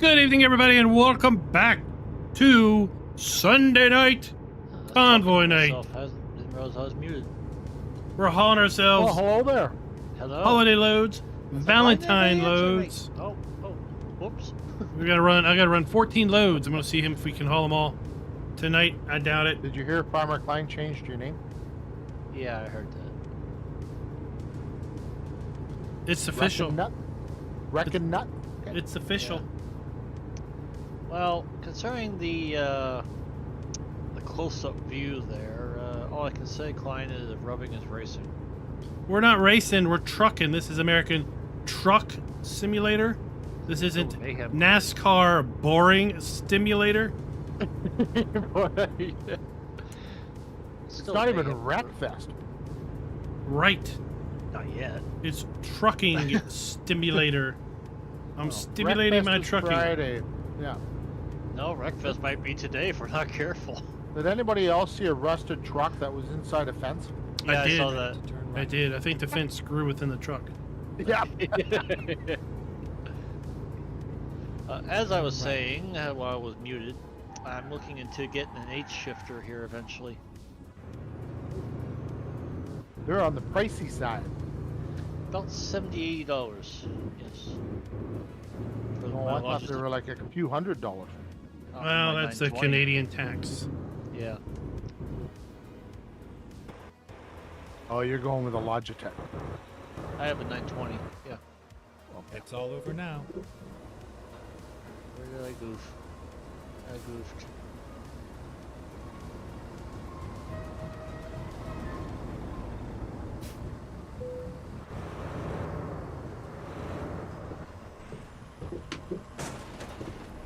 Good evening, everybody, and welcome back to Sunday night convoy night. Didn't realize I was muted. We're hauling ourselves hello there. Hello. holiday loads, Valentine loads. Oh, whoops. I gotta run 14 loads. I'm gonna see if we can haul them all tonight. I doubt it. Did you hear Farmer Klein changed your name? Yeah, I heard that. It's official. Reckon nut. Okay. It's official. Yeah. Well, concerning the close-up view there, all I can say, Klein, is rubbing is racing. We're not racing. We're trucking. This is American Truck Simulator. This isn't NASCAR Boring Stimulator. It's not even a Wreckfest. Right. Not yet. It's trucking stimulator. I'm stimulating my is trucking. Friday. Yeah. No, Wreckfest might be today if we're not careful. Did anybody else see a rusted truck that was inside a fence? Yeah, I did. I saw that. I did. I think the fence grew within the truck. Yeah. As I was saying while I was muted, I'm looking into getting an H-shifter here eventually. They're on the pricey side. About $70, $80. Yes. For Oh, my I thought they were like a few $100. Well, that's the 920. Canadian tax. Yeah. Oh, you're going with a Logitech. I have a 920. Yeah. It's all over now. Where did I goof? I goofed.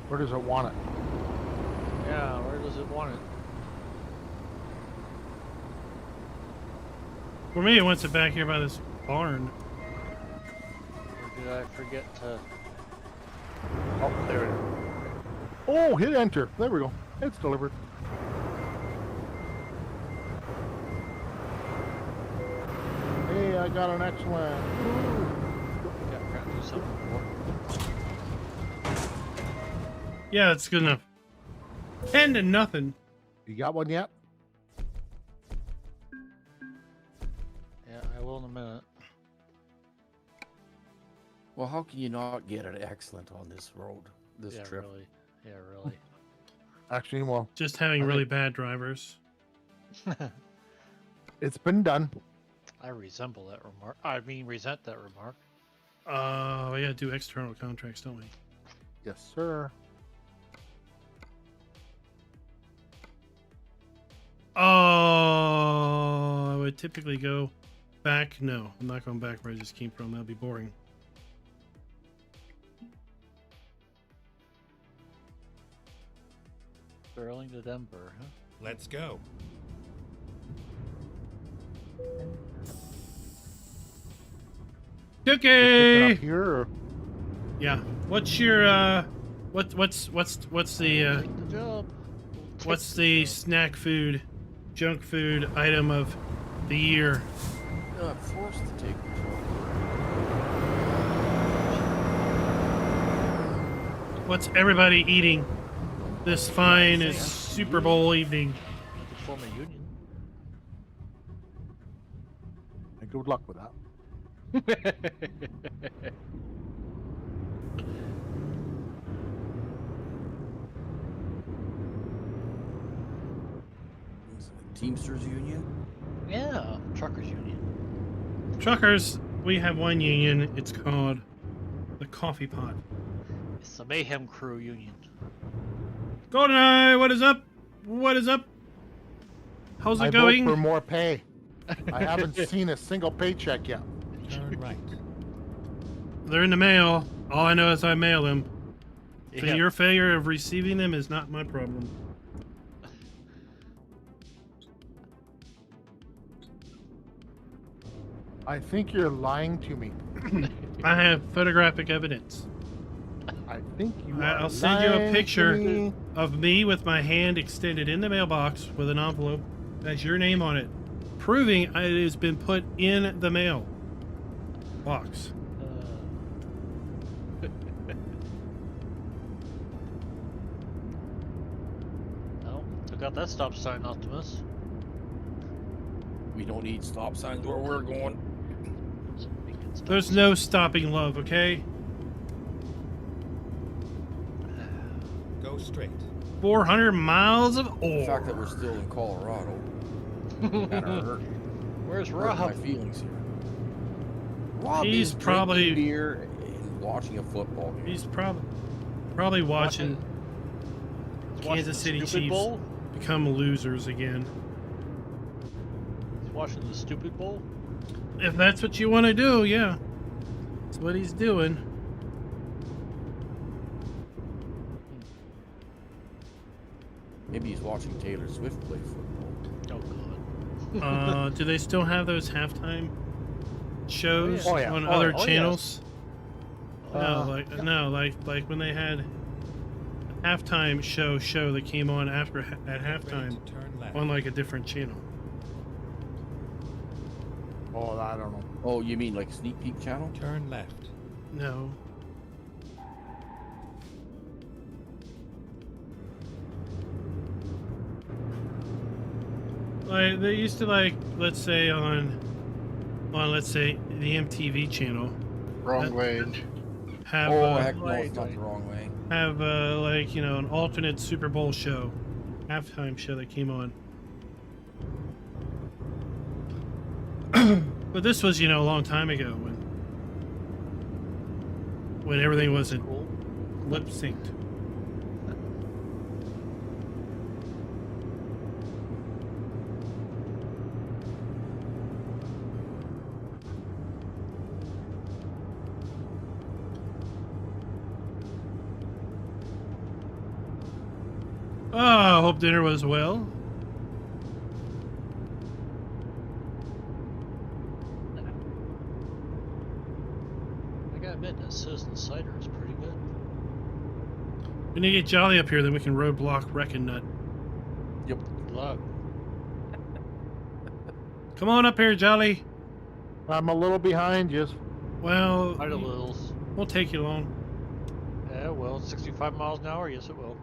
Where does it want it? Yeah, where does it want it? For me, it wants it back here by this barn. Or did I forget to... Oh, there it is. Oh, hit enter. There we go. It's delivered. Hey, I got an excellent. Yeah, I gotta do something more. Yeah, that's good enough. 10-0. You got one yet? Yeah, I will in a minute. Well, how can you not get an excellent on this road, this Yeah, trip? really. Yeah, really. Actually, well, Just having really bad drivers. it's been done. I resemble that remark. I mean, resent that remark. We gotta do external contracts, don't we? Yes, sir. Oh, I would typically go back. No, I'm not going back where I just came from. That'd be boring. Sterling to Denver, huh? Let's go. Pick it Cookie. up here. Or... Yeah. What's your what's the Take the job. what's the snack food, junk food item of the year? I'm forced to take control. What's everybody eating this fine Super Bowl evening? To form a union. And good luck with that. Teamsters Union? Yeah, truckers union. Truckers, we have one union. It's called the Coffee Pot. It's the Mayhem Crew union. GoldenEye, what is up? What is up? How's I it vote going? for more pay. I haven't seen a single paycheck yet. Turn right. They're in the mail. All I know is I mail them. So Yeah. your failure of receiving them is not my problem. I think you're lying to me. I have photographic evidence. I think you are I'll send you a lying picture to me. of me with my hand extended in the mailbox with an envelope that has your name on it, proving it has been put in the mail box. got that stop sign, Optimus. We don't need stop signs where we're going. There's no stopping love, okay? Go straight. 400 miles of The ore. fact that we're still in Colorado kind of hurt. Where's hurt Rob? my feelings here. Rob He's is probably- drinking beer and watching a football game. He's probably watching Kansas City Stupid Chiefs Bowl? become losers again. He's watching the Stupid Bowl? If that's what you want to do, yeah. That's what he's doing. Maybe he's watching Taylor Swift play football. Oh, God. Do they still have those halftime shows Oh, yeah. on Oh, other yes. channels? Yeah. No, like when they had a halftime show that came on after at Ready halftime to turn left. on like a different channel. Oh, I don't know. Oh, you mean like Sneak Peek channel? Turn left. No. Like they used to let's say on let's say the MTV channel Wrong way. have Oh, heck no, it's not wait. the wrong way. have like an alternate Super Bowl show, halftime show that came on. But this was a long time ago when everything wasn't Cool. lip synced. Oh, I hope dinner was well. I gotta admit, that Citizen Cider is pretty good. We need to get Jolly up here, then we can roadblock Wrecking Nut. Yep. Good luck. Come on up here, Jolly. I'm a little behind you. Well, Idle littles. won't take you long. Yeah, well, 65 miles an hour, yes it will.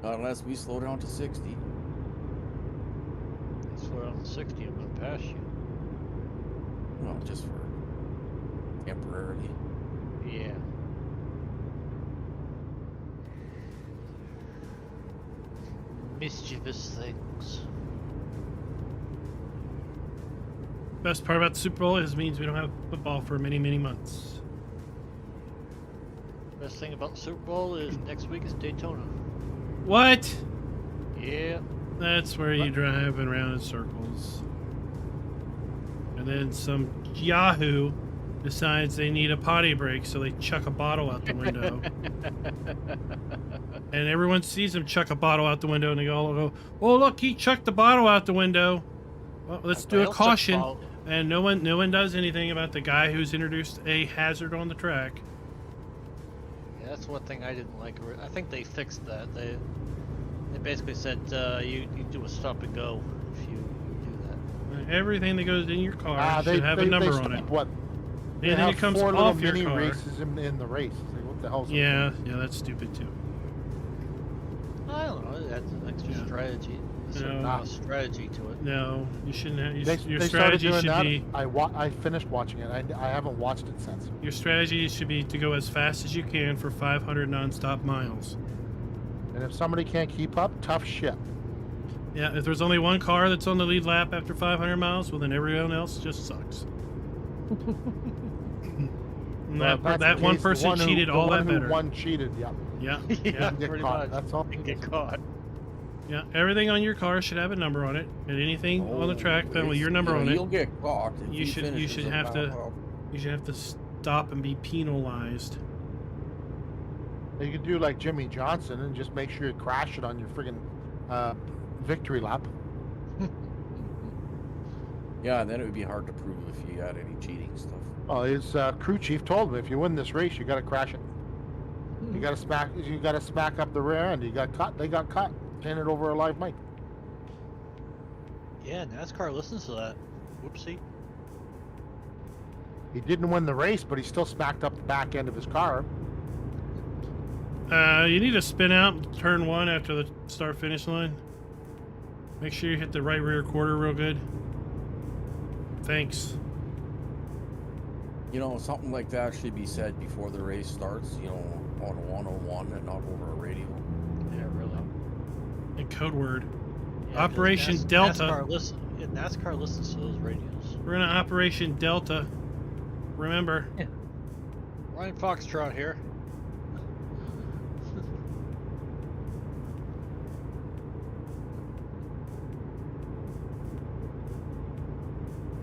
Not unless we slow down to 60. It's on 60, I'm gonna pass you. Well, just for temporarily. Yeah. Mischievous things. Best part about the Super Bowl is it means we don't have football for many, many months. Best thing about the Super Bowl is next week is Daytona. What? Yeah. That's where you drive around in circles. And then some yahoo decides they need a potty break, so they chuck a bottle out the window. And everyone sees them chuck a bottle out the window, and they all go, "Oh, look, he chucked the bottle out the window. Well, let's do a Everybody else took caution." bottle. And no one does anything about the guy who's introduced a hazard on the track. Yeah, that's one thing I didn't like. I think they fixed that. They basically said you do a stop and go if you do that. Everything that goes in your car They should have a number on it. stopped What? They Anything have that comes 4 little off your mini car. races in the race. It's like, what the hell's Yeah, that's stupid too. I don't know. It adds an extra Yeah. strategy. No. Strategy to it. No, you shouldn't have. Your They started strategy doing should that. be I finished watching it. I haven't watched it since. your strategy should be to go as fast as you can for 500 nonstop miles. And if somebody can't keep up, tough shit. Yeah, if there's only one car that's on the lead lap after 500 miles, well then everyone else just sucks. And Well, if that's that the one case, the person one who- cheated the all one that who better. One cheated. Yeah. Yeah, Yeah, yeah, Get pretty caught. much. That's all. And get caught. yeah. Everything on your car should have a number on it, and anything on the track that with your number on it, You'll get caught. If You he should- you finishes should a have to- mile off. you should have to stop and be penalized. You could do like Jimmy Johnson and just make sure you crash it on your friggin' victory lap. Yeah, and then it would be hard to prove if you had any cheating stuff. Oh, his crew chief told him if you win this race, you got to crash it. You got to smack. You got to smack up the rear end. You got cut. They got cut. Handed over a live mic. Yeah, NASCAR listens to that. Whoopsie. He didn't win the race, but he still smacked up the back end of his car. You need to spin out and turn 1 after the start finish line. Make sure you hit the right rear quarter real good. Thanks. You know, something like that should be said before the race starts, you know, on a 101 and not over a radio. Yeah, really. And code word. Yeah, 'cause Operation Delta. NASCAR listens to those radios. We're in Operation Delta. Remember. Ryan Foxtrot here.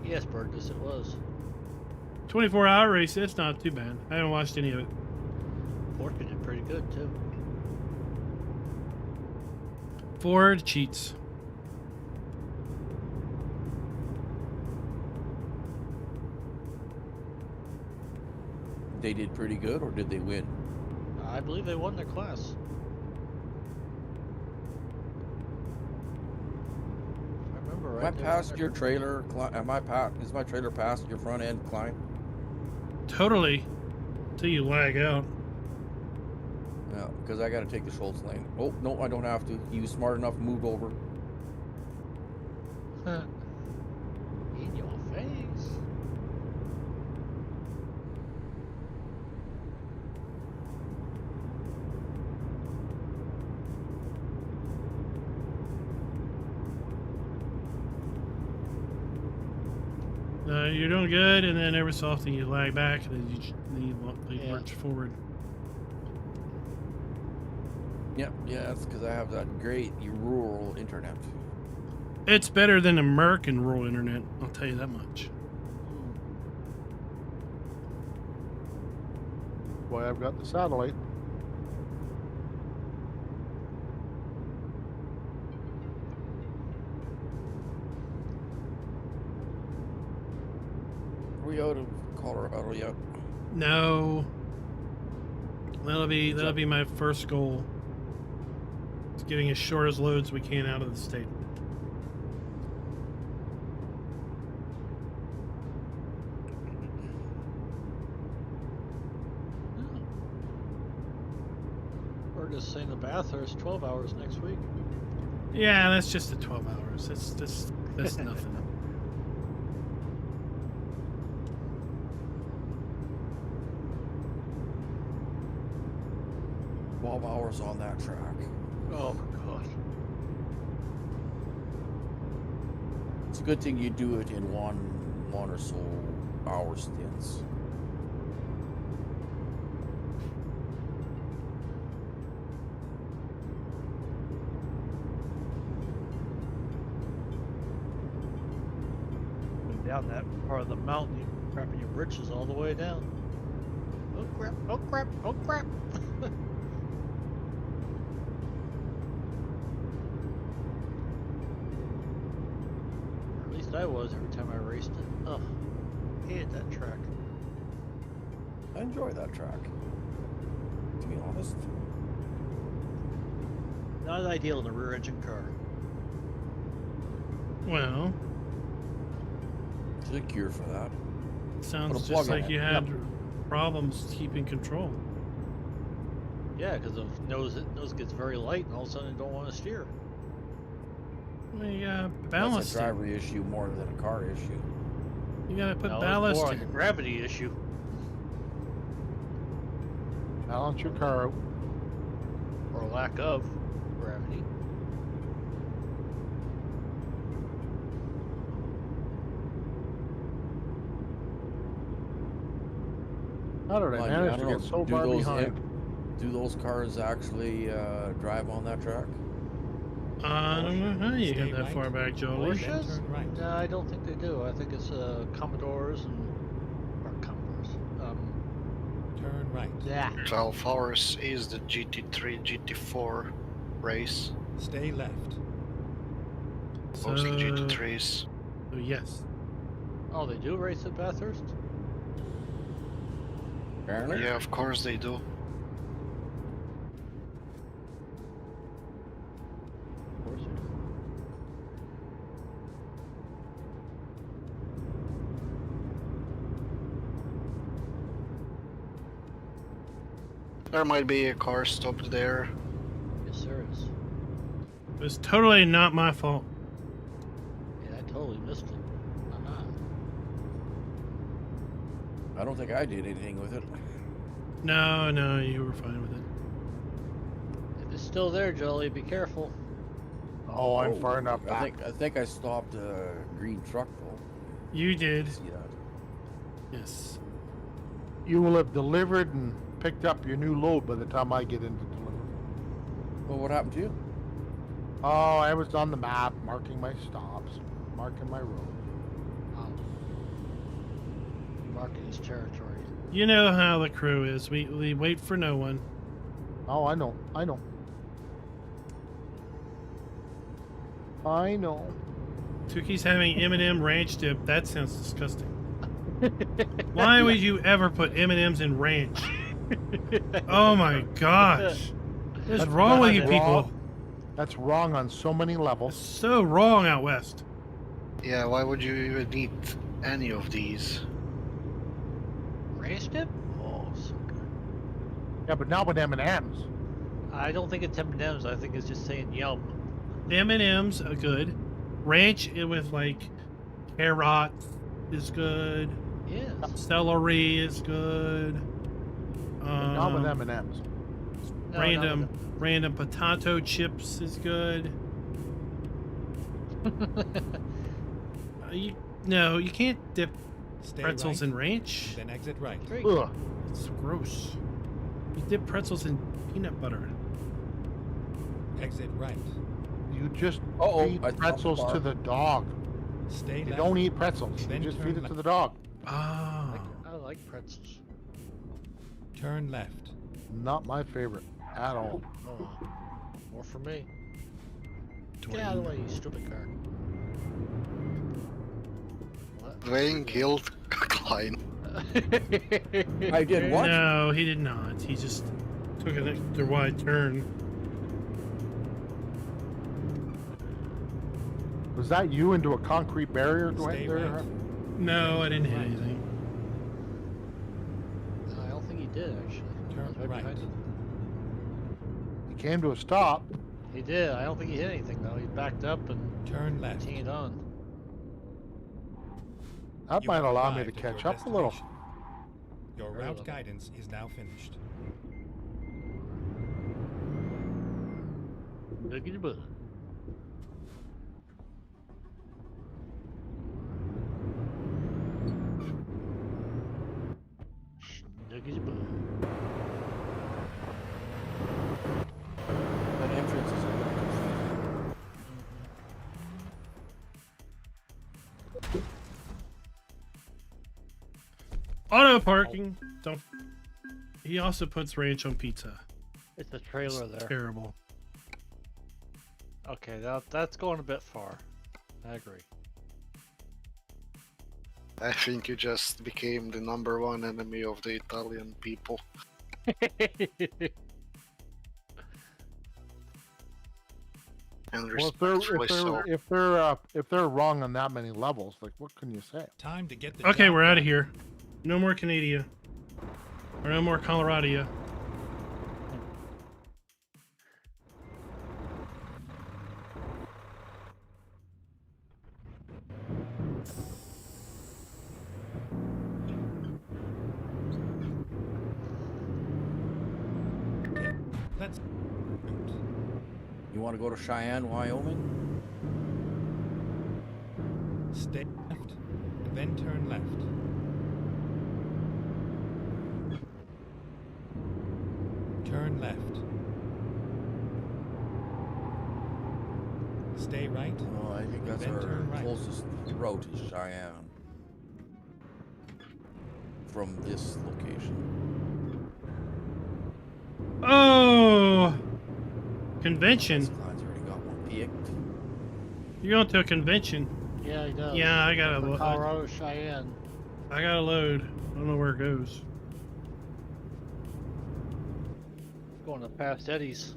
Yes, Burgess, it was. 24-hour race. It's not too bad. I haven't watched any of it. Porky did pretty good, too. Ford cheats. They did pretty good, or did they win? I believe they won their class. I remember right. Am I past your trailer? Is my trailer past your front end climb? Totally. Till you lag out. Yeah, because I got to take the Schultz lane. Oh, no, I don't have to. He was smart enough, moved over. In your face. You're doing good, and then every so often you lag back, and then you march forward. Yep, yeah, that's because I have that great rural internet. It's better than American rural internet, I'll tell you that much. Boy, I've got the satellite. Are we out of Colorado yet? No. That'll be my first goal. It's getting as short as loads we can out of the state. We're just saying the Bathurst 12 hours next week. Yeah, that's just the 12 hours. That's nothing. 12 hours on that track. Oh my god. It's a good thing you do it in one or so hour stints. Going down that part of the mountain, you're wrapping your britches all the way down. Oh crap, oh crap, oh crap. I was every time I raced it. Oh, hated that track. I enjoy that track, to be honest. Not ideal in a rear engine car. Well, There's a cure for that. sounds Put a just plug in like it. you had problems keeping control. Yeah, because the nose gets very light and all of a sudden you don't want to steer. Well, you gotta That's a balance it. driver issue more than a car issue. You gotta put No, it's ballast more like in. a gravity issue. Balance your car out. Or lack of gravity. How did I Mind you, manage I to don't get know, so far behind? Do those cars actually drive on that track? I don't know how you Stay got that right. far back, Jolie. Porsches? turn right. No, I don't think they do. I think it's Commodores or Commodores. Turn right. Yeah. 12 hours is the GT3, GT4 race. Stay left. Mostly So, GT3s. so yes. Oh, they do race at Bathurst? Apparently. Yeah, of course they do. Of course they do. There might be a car stopped there. Yes, there is. It was totally not my fault. Yeah, I totally missed it. Uh-huh. I don't think I did anything with it. No, no, you were fine with it. If it's still there, Jolly, be careful. Oh, I'm far enough I back. think I stopped a green truck though. You did. See that? Yes. You will have delivered and picked up your new load by the time I get into delivery. Well, what happened to you? Oh, I was on the map, marking my stops, marking my road. Marking his territory. You know how the crew is. We wait for no one. Oh, I know. I know. I know. Tuki's having M&M ranch dip. That sounds disgusting. Why would you ever put M&Ms in ranch? Oh my gosh. What's wrong with you people? That's wrong on so many It's levels. so wrong out west. Yeah, why would you even need any of these? Ranch dip? Oh, so good. Yeah, but not with M&Ms. I don't think it's M&M's. I think it's just saying yum. M&Ms are good. Ranch with like carrots is good. Yes. Celery is good. But not with M&Ms. No, Random potato chips is good. No, you can't dip Stay pretzels right, in ranch. then exit right. Great. Ugh. It's gross. You dip pretzels in peanut butter. Exit right. You just Uh-oh, feed I stopped pretzels the to bar. the dog. Stay You left. don't eat pretzels. You Then just turn feed it to left. the dog. Ah. I like pretzels. Turn left. Not my favorite at all. Oh, more for me. Get out of the way, you stupid car. What? Dwayne killed Klein. I did what? No, he did not. He just took an extra wide turn. Was that you into a concrete barrier, Stay Dwayne? There? right. No, I didn't hit anything. I don't think he did, actually. I Turn was right right. behind him. You came to a stop. He did. I don't think he hit anything, though. He backed up and Turn left. continued on. That You might have allow me to arrived at catch your up a little. destination. Your Very route well. guidance is now finished. Look at the bug. Look at the bug. That entrance is a little confusing. Auto parking. Don't. He also puts ranch on pizza. It's a trailer there. Terrible. Okay, that's going a bit far. I agree. I think you just became the #1 enemy of the Italian people. And Well, respectfully so. if they're wrong on that many levels, like what can you say? Time to get the Okay, job we're out done. of here. No more Canada. Or no more Colorado. Okay, let's. You want to go to Cheyenne, Wyoming? Stay left, then turn left. Turn left. Stay right. Oh, I think that's Then our turn right. closest route is Cheyenne. From this location. Oh! Convention. This client's already got one picked. You're going to a convention. Yeah, he does. Yeah, I got For a Colorado, Cheyenne. I got a load. I don't know where it goes. Going to past Eddie's.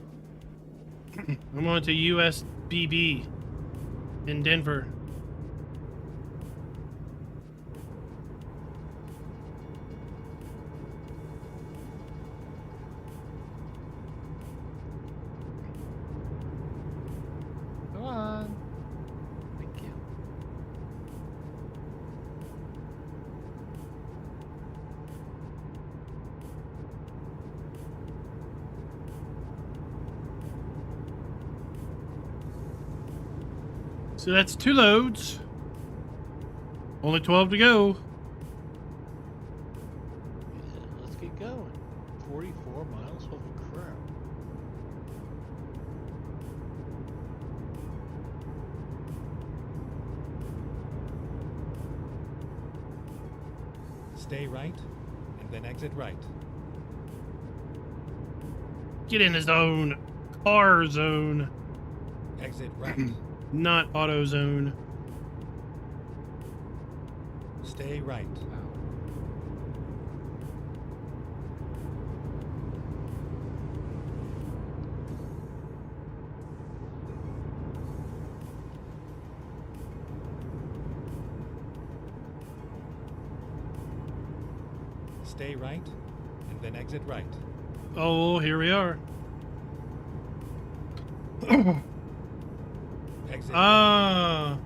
I'm on to USBB in Denver. So that's 2 loads. Only 12 to go. Yeah, let's get going. 44 miles? Holy crap. Stay right, and then exit right. Get in the zone. Car zone. Exit right. Not auto zone. Stay right. Stay right, and then exit right. Oh, here we are. Exit right. Ah.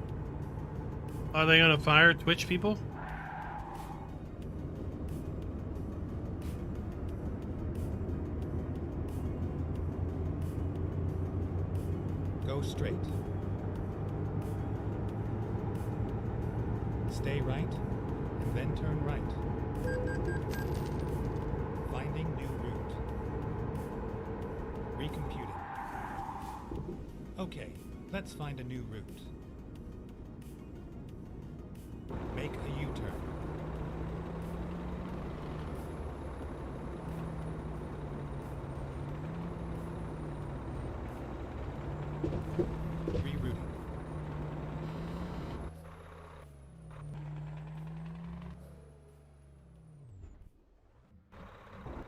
Are they gonna fire Twitch people? Go straight. Stay right, and then turn right. Finding new route. Recomputing. Okay, let's find a new route. Make a U-turn. Rerouting.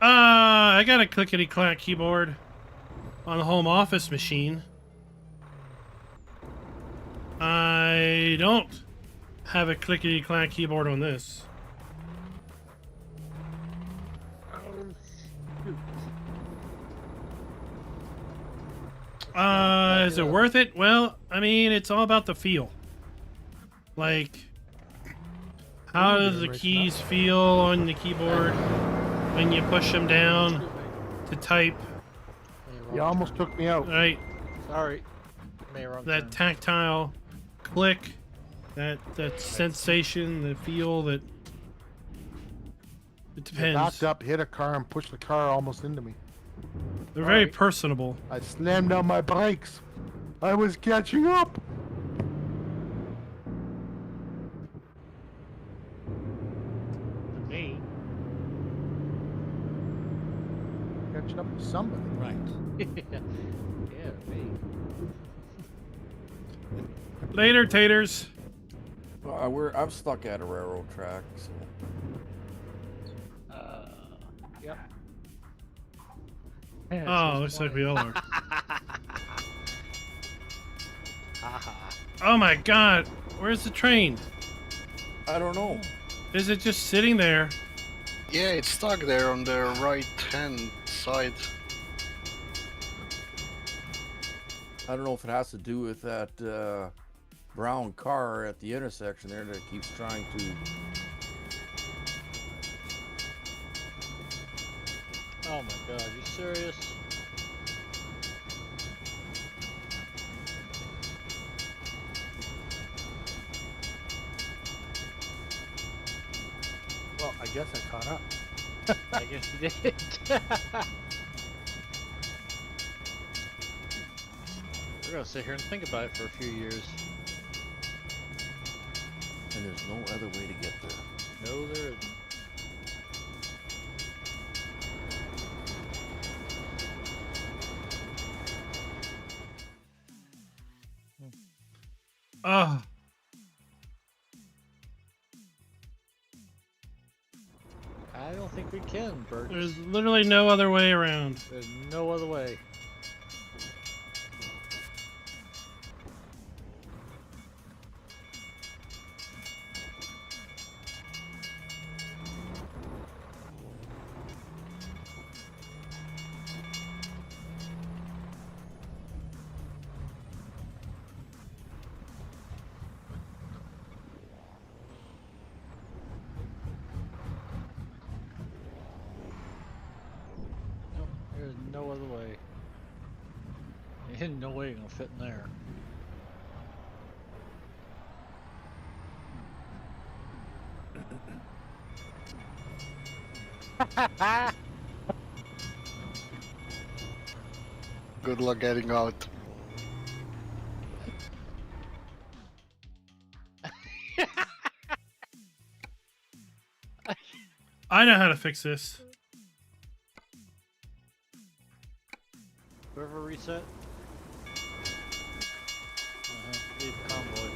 I got a clickety-clack keyboard on the home office machine. I don't have a clickety-clack keyboard on this. Is it worth it? Well, I mean, it's all about the feel. Like, how does the keys feel on the keyboard when you push them down to type? You almost took me out. Right, Sorry. Wrong that turn. tactile click, that sensation, the feel, that it I depends. backed up, hit a car, and pushed the car almost into me. They're very Alright. personable. I slammed on my brakes. I was catching up. Me. Catching up with somebody. Right. Yeah, me. Later, taters. I'm stuck at a railroad track, so Yep. Oh, looks like we all are. Haha. Oh my god, where's the train? I don't know. Is it just sitting there? Yeah, it's stuck there on the right hand side. I don't know if it has to do with that brown car at the intersection there that keeps trying to. Oh my god, you serious? Well, I guess I caught up. I guess you did. We're gonna sit here and think about it for a few years. And there's no other way to get there. No, there isn't. Oh, I don't think we can, Bert. there's literally no other way around. There's no other way. Nope, there's no other way. Ain't no way you're gonna fit in there. Good luck getting out. I know how to fix this. River reset. Leave convoy.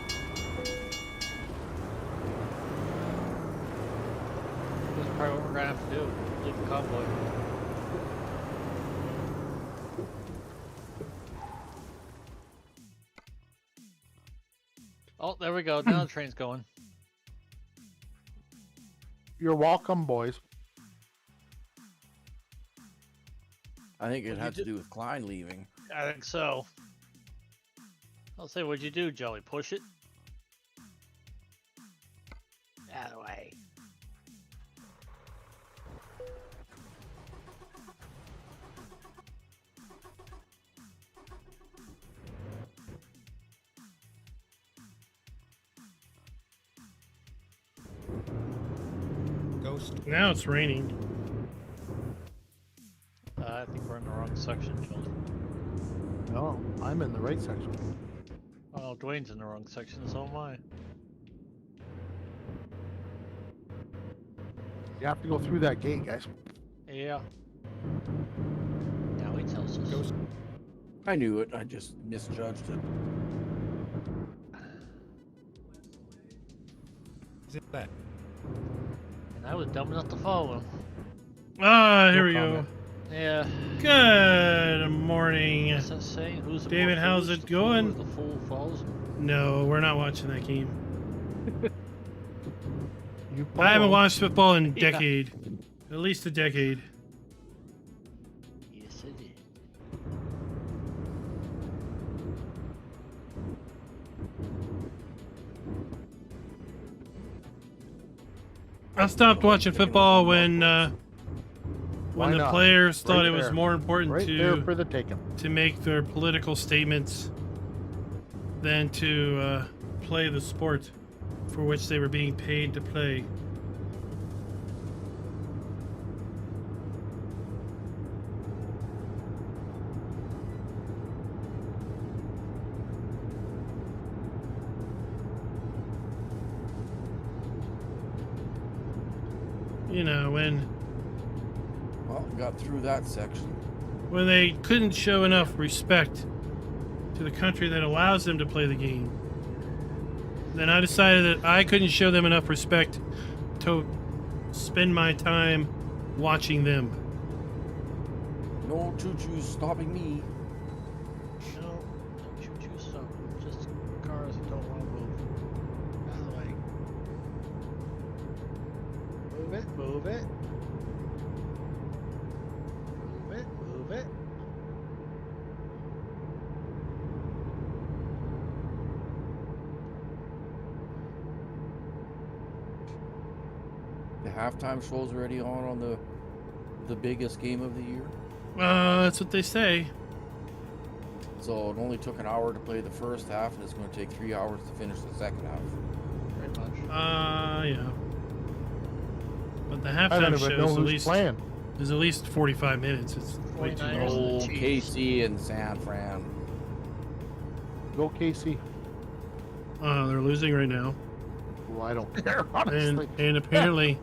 This is probably what we're gonna have to do. Leave the convoy. Oh, there we go. Now the train's going. You're welcome, boys. I think it What'd had you to do with Klein leaving. I think so. I'll say, what'd you do, Joey? Push it? Out of the way. Ghost. Now it's raining. I think we're in the wrong section, Joey. No, I'm in the right section. Oh, Dwayne's in the wrong section, so am I. You have to go through that gate, guys. Yeah. Now he tells us. Ghost. I knew it. I just misjudged it. Is it that? And I was dumb enough to follow him. Ah, here No we comment. Yeah. go. Good morning. What's that saying? Who's the David, more how's foolish, it the fool or going? The fool falls. No, we're not watching that game. You I haven't follow. watched football in a Yeah. decade. At least a decade. Yes, it did. I stopped watching football when Why the not? players thought Right it was there. more important Right there for to the taking. make their political statements than to play the sport for which they were being paid to play. You know, Well, got through that section. when they couldn't show enough respect to the country that allows them to play the game, then I decided that I couldn't show them enough respect to spend my time watching them. No choo-choo's stopping me. No, don't choo-choo stop. Just cars that don't want to move. Out of the way. Move it, move it. Move it, move it. The halftime show's already on the biggest game of the year. That's what they say. So it only took an hour to play the first half, and it's going to take 3 hours to finish the second half. Pretty much. Yeah. But the I don't halftime even show know is who's playing. at least 45 minutes. It's way too 49ers. long. Oh, Chiefs. KC and San Fran. Go KC. They're losing right now. Well, I don't care, honestly. And apparently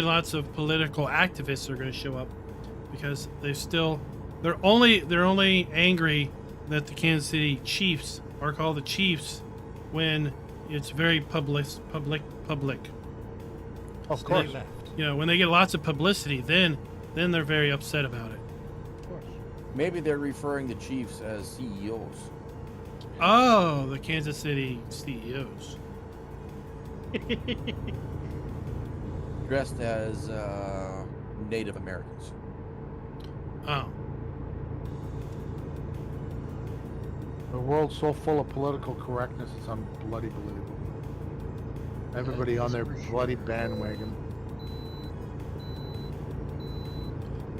lots of political activists are going to show up because they're only angry that the Kansas City Chiefs are called the Chiefs when it's very public. Of So course. they- Left. You know, when they get lots of publicity, then they're very upset about it. Of course. Maybe they're referring to Chiefs as CEOs. Oh, the Kansas City CEOs. Dressed as Native Americans. Oh, The world's so full of political correctness, it's bloody believable. Everybody on their bloody bandwagon.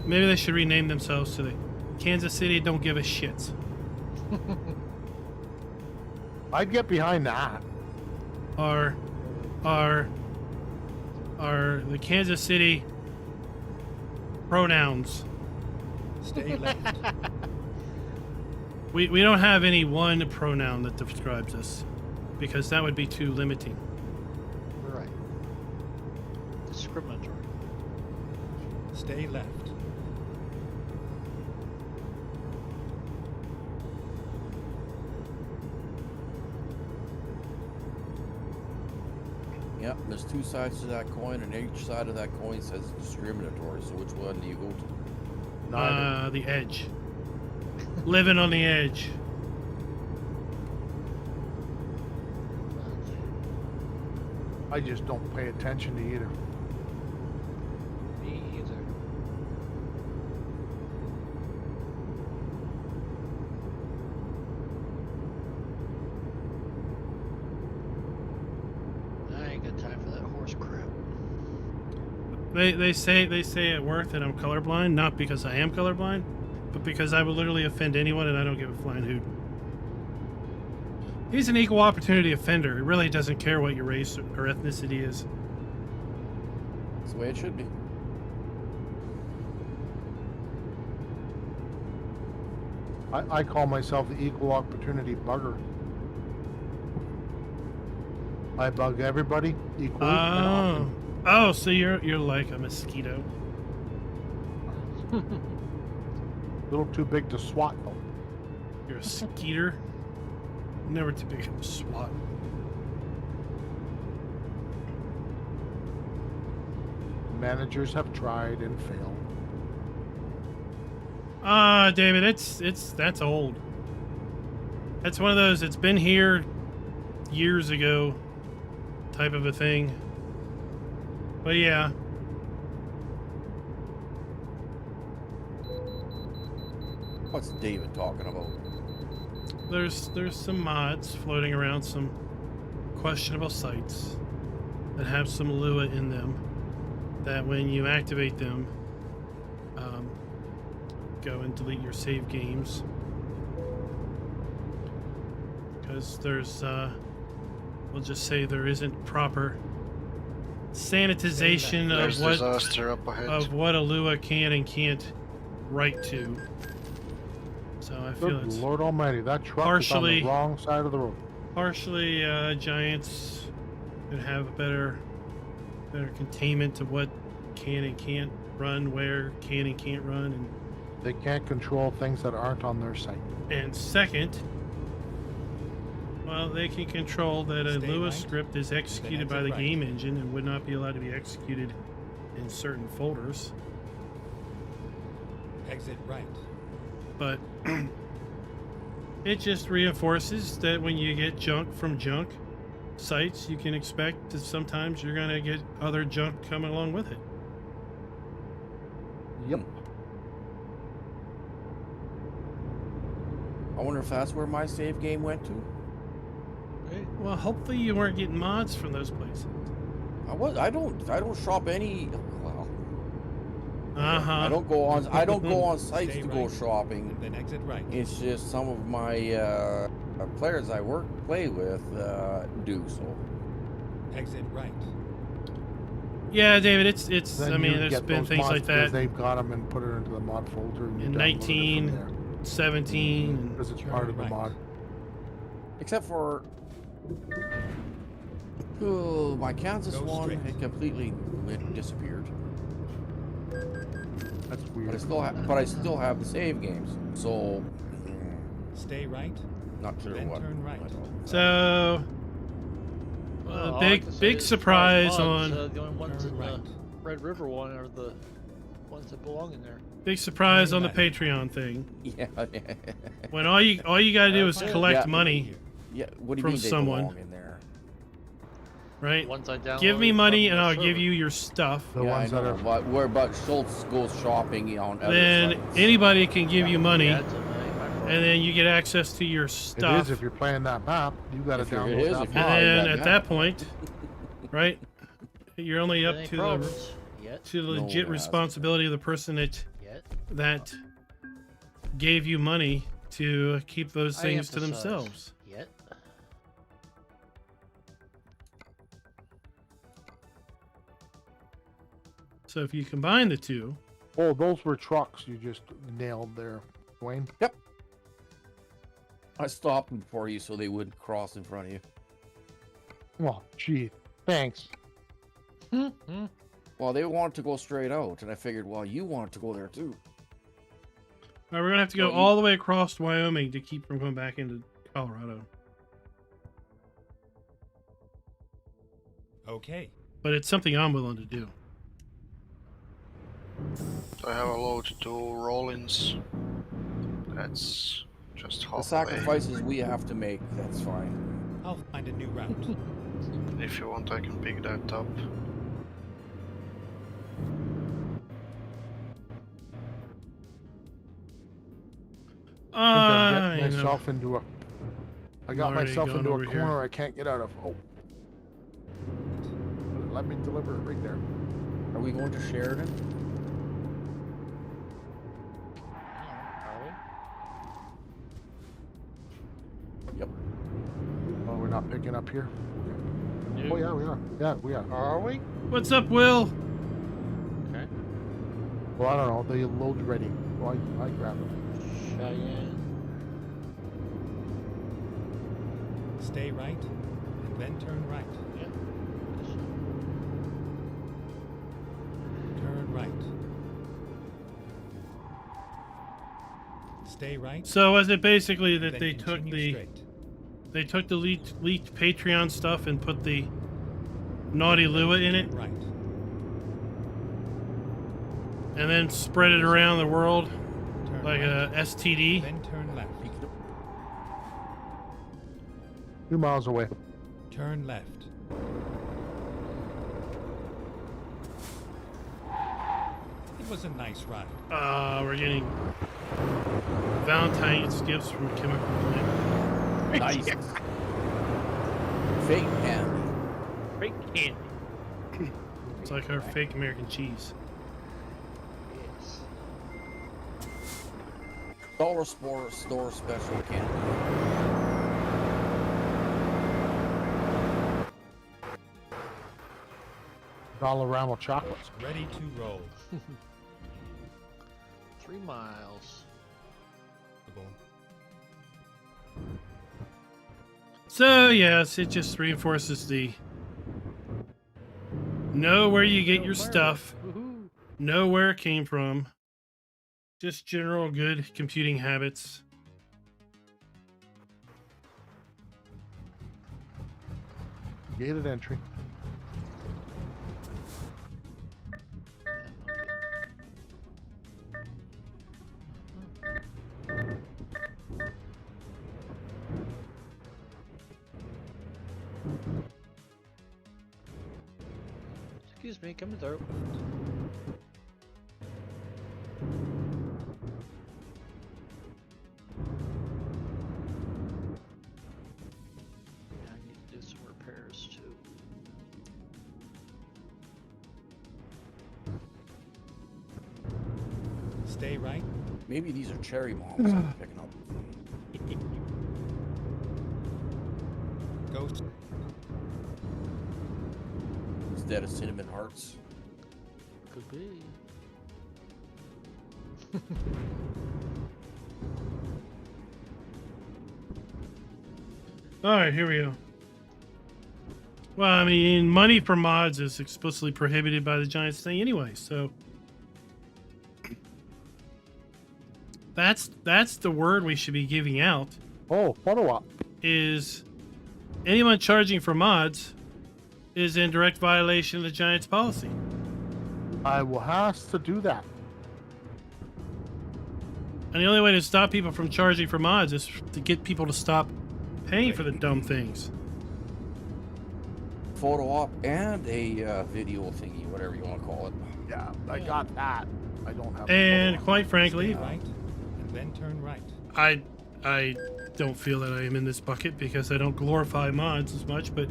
maybe they should rename themselves to the Kansas City Don't Give a Shit. I'd get behind that. Are the Kansas City pronouns. Stay left. We don't have any one pronoun that describes us, because that would be too limiting. Right. Discriminatory. Stay left. Yep, there's two sides to that coin, and each side of that coin says discriminatory. So which one do you go to? Neither. The edge. Living on the edge. I just don't pay attention to either. Me either. I ain't got time for that horse crap. They say at work that I'm colorblind, not because I am colorblind, but because I will literally offend anyone and I don't give a flying hoot. He's an equal opportunity offender. It really doesn't care what your race or ethnicity is. That's the way it should be. I call myself the equal opportunity bugger. I bug everybody equally and often. Oh, so you're like a mosquito. A little too big to swat though. You're a skeeter. Never too big of a swat. Managers have tried and failed. David, that's old. That's one of those, it's been here years ago type of a thing. But yeah. What's David talking about? There's some mods floating around some questionable sites that have some Lua in them that when you activate them, go and delete your save games, because there's we'll just say there isn't proper sanitization There's of disaster up ahead. what a Lua can and can't write to. So I feel Good it's Lord Almighty, that truck partially- is on the wrong side of the road. partially Giants could have a better containment to what can and can't run, where can and can't run, They can't control things that aren't on their site. and second, well, they can control that a Stay Lua right, script is executed by exit the right. game engine and would not be allowed to be executed in certain folders. Exit right. But it just reinforces that when you get junk from junk sites, you can expect that sometimes you're going to get other junk coming along with it. Yep. I wonder if that's where my save game went to. Hey, Well, hopefully you weren't getting mods from those places. I don't shop any. Well, Uh-huh. I don't go on sites Stay to go right. shopping. And then exit right. It's just some of my players I play with do so. Exit right. Yeah, David, it's Then I mean, you there's get been those things mods like because that. They've got them and put it into the mod folder. And you In download it from 19 there 17 because it's Turn part of the right. mod. Except for my Kansas Go one, straight. it completely disappeared. That's But weird. I still have the save games. So Stay right. not sure Then what. turn right. I don't- So well, all I big can say big is surprise mods, on the only ones Turn in right. the Red River one are the ones that belong in there. big surprise Turn on the right. Patreon thing. Yeah. When all you got to do is Fine. collect Yeah. money, Yeah. What do you From mean they someone. belong in there? right? The ones I downloaded Give me from money the and I'll server. give you your stuff. The yeah, ones I that know, are but where but Schultz goes shopping on other Then sites. anybody can give you money, Yeah, it's a name. and then you get access to your it stuff. is if you're playing that map. You got to If you're- download it is that if map. you're- And then that at map. that point, right, you're only up Any to problems yet? the No, legit it hasn't. responsibility of the person that gave you money to keep those I things to emphasize, themselves. Yet. So if you combine the two, Oh, those were trucks you just nailed there, Dwayne. I stopped them for you so they wouldn't cross in front of you. Oh, gee, thanks. Well, they wanted to go straight out, and I figured, well, you wanted to go there too. All right, we're gonna have to go Well, you- all the way across Wyoming to keep from going back into Colorado. Okay. But it's something I'm willing to do. I have a load to Rollins. That's just The half sacrifices we have to make, that's fine. I'll find a new route. If you want, I can pick that up. I think I'm I getting know. myself into a. I got I'm already myself going into a over corner here. I can't get out of. Oh. Let me deliver it right there. Are we going to Sheridan? Yep. Oh, we're not picking up here. No. Oh yeah, we are. Yeah, we are. Are we? What's up, Will? Okay. Well, I don't know. The load's ready. Well, I grab it. Cheyenne. Stay right, and then turn right. Yeah. Turn right. Stay right. So was it basically that then they took continue straight. they took the leaked Patreon stuff and put the Naughty Lua in it, Right. and then spread it around the world Turn like right. a STD? Then turn left. 2 miles away. Turn left. It was a nice ride. We're getting Valentine's gifts from Chemical Plant. Nice. Fake candy. Great candy. It's like our fake American cheese. Yes. Dollar store special candy. Dollarama chocolates. Ready to roll. 3 miles. Boom. So yes, it just reinforces the know where you get your stuff, Woohoo. know where it came from, just general good computing habits. Gated entry. Excuse me, coming through. Yeah, I need to do some repairs too. Stay right. Maybe these are cherry bombs I'm picking up. Go. Instead of cinnamon hearts. Could be. All right, here we go. Well, I mean, money for mods is explicitly prohibited by the Giants thing anyway, so that's the word we should be giving out. Oh, photo op. Is anyone charging for mods is in direct violation of the Giants policy. I will have to do that. And the only way to stop people from charging for mods is to get people to stop paying for the dumb things. Photo op and a video thingy, whatever you want to call it. Yeah, I got that. I don't have. And quite Stay frankly, right, and then turn right. I don't feel that I am in this bucket because I don't glorify mods as much, but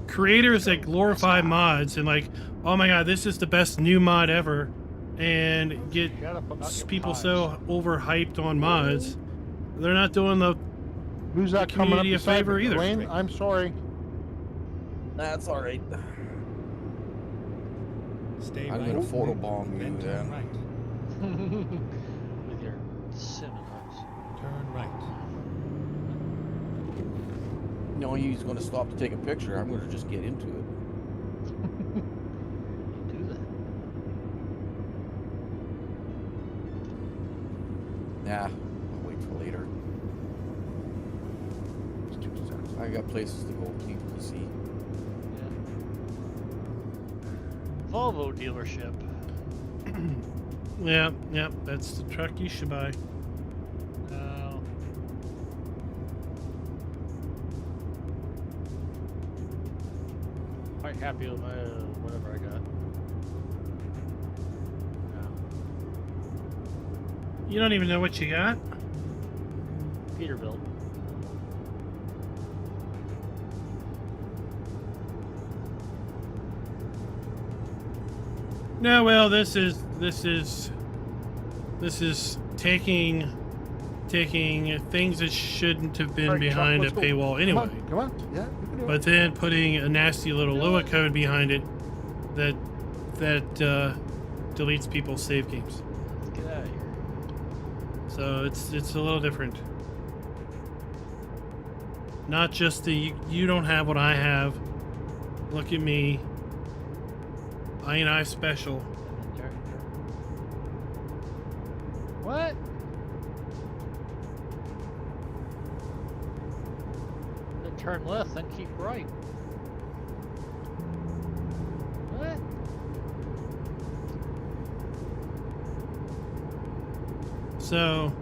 creators that glorify mods and like, oh my god, this is the best new mod ever, and get people so overhyped on mods, they're not doing the Who's that coming up community a beside favor me? either. Dwayne, I'm sorry. That's all right. Stay I'm right. gonna photobomb you then turn then. right. With your seminars. Turn right. No, he's going to stop to take a picture. I'm going to just get into it. Do that. Nah, I'll wait for later. I got places to go, people to see. Yeah. Volvo dealership. Yeah, that's the truck you should buy. No. Quite happy with my whatever I got. No. You don't even know what you got? Peterbilt. No, well, this is taking things that shouldn't have been All right, Chuck, behind a let's go. paywall anyway. Come on. Yeah, you can do But then putting a nasty little Lua code behind it that deletes people's save games. Let's get out of here. So it's a little different. Not just the you don't have what I have. Look at me. Ain't I special? And then turn. What? Then turn left, then keep right. What? So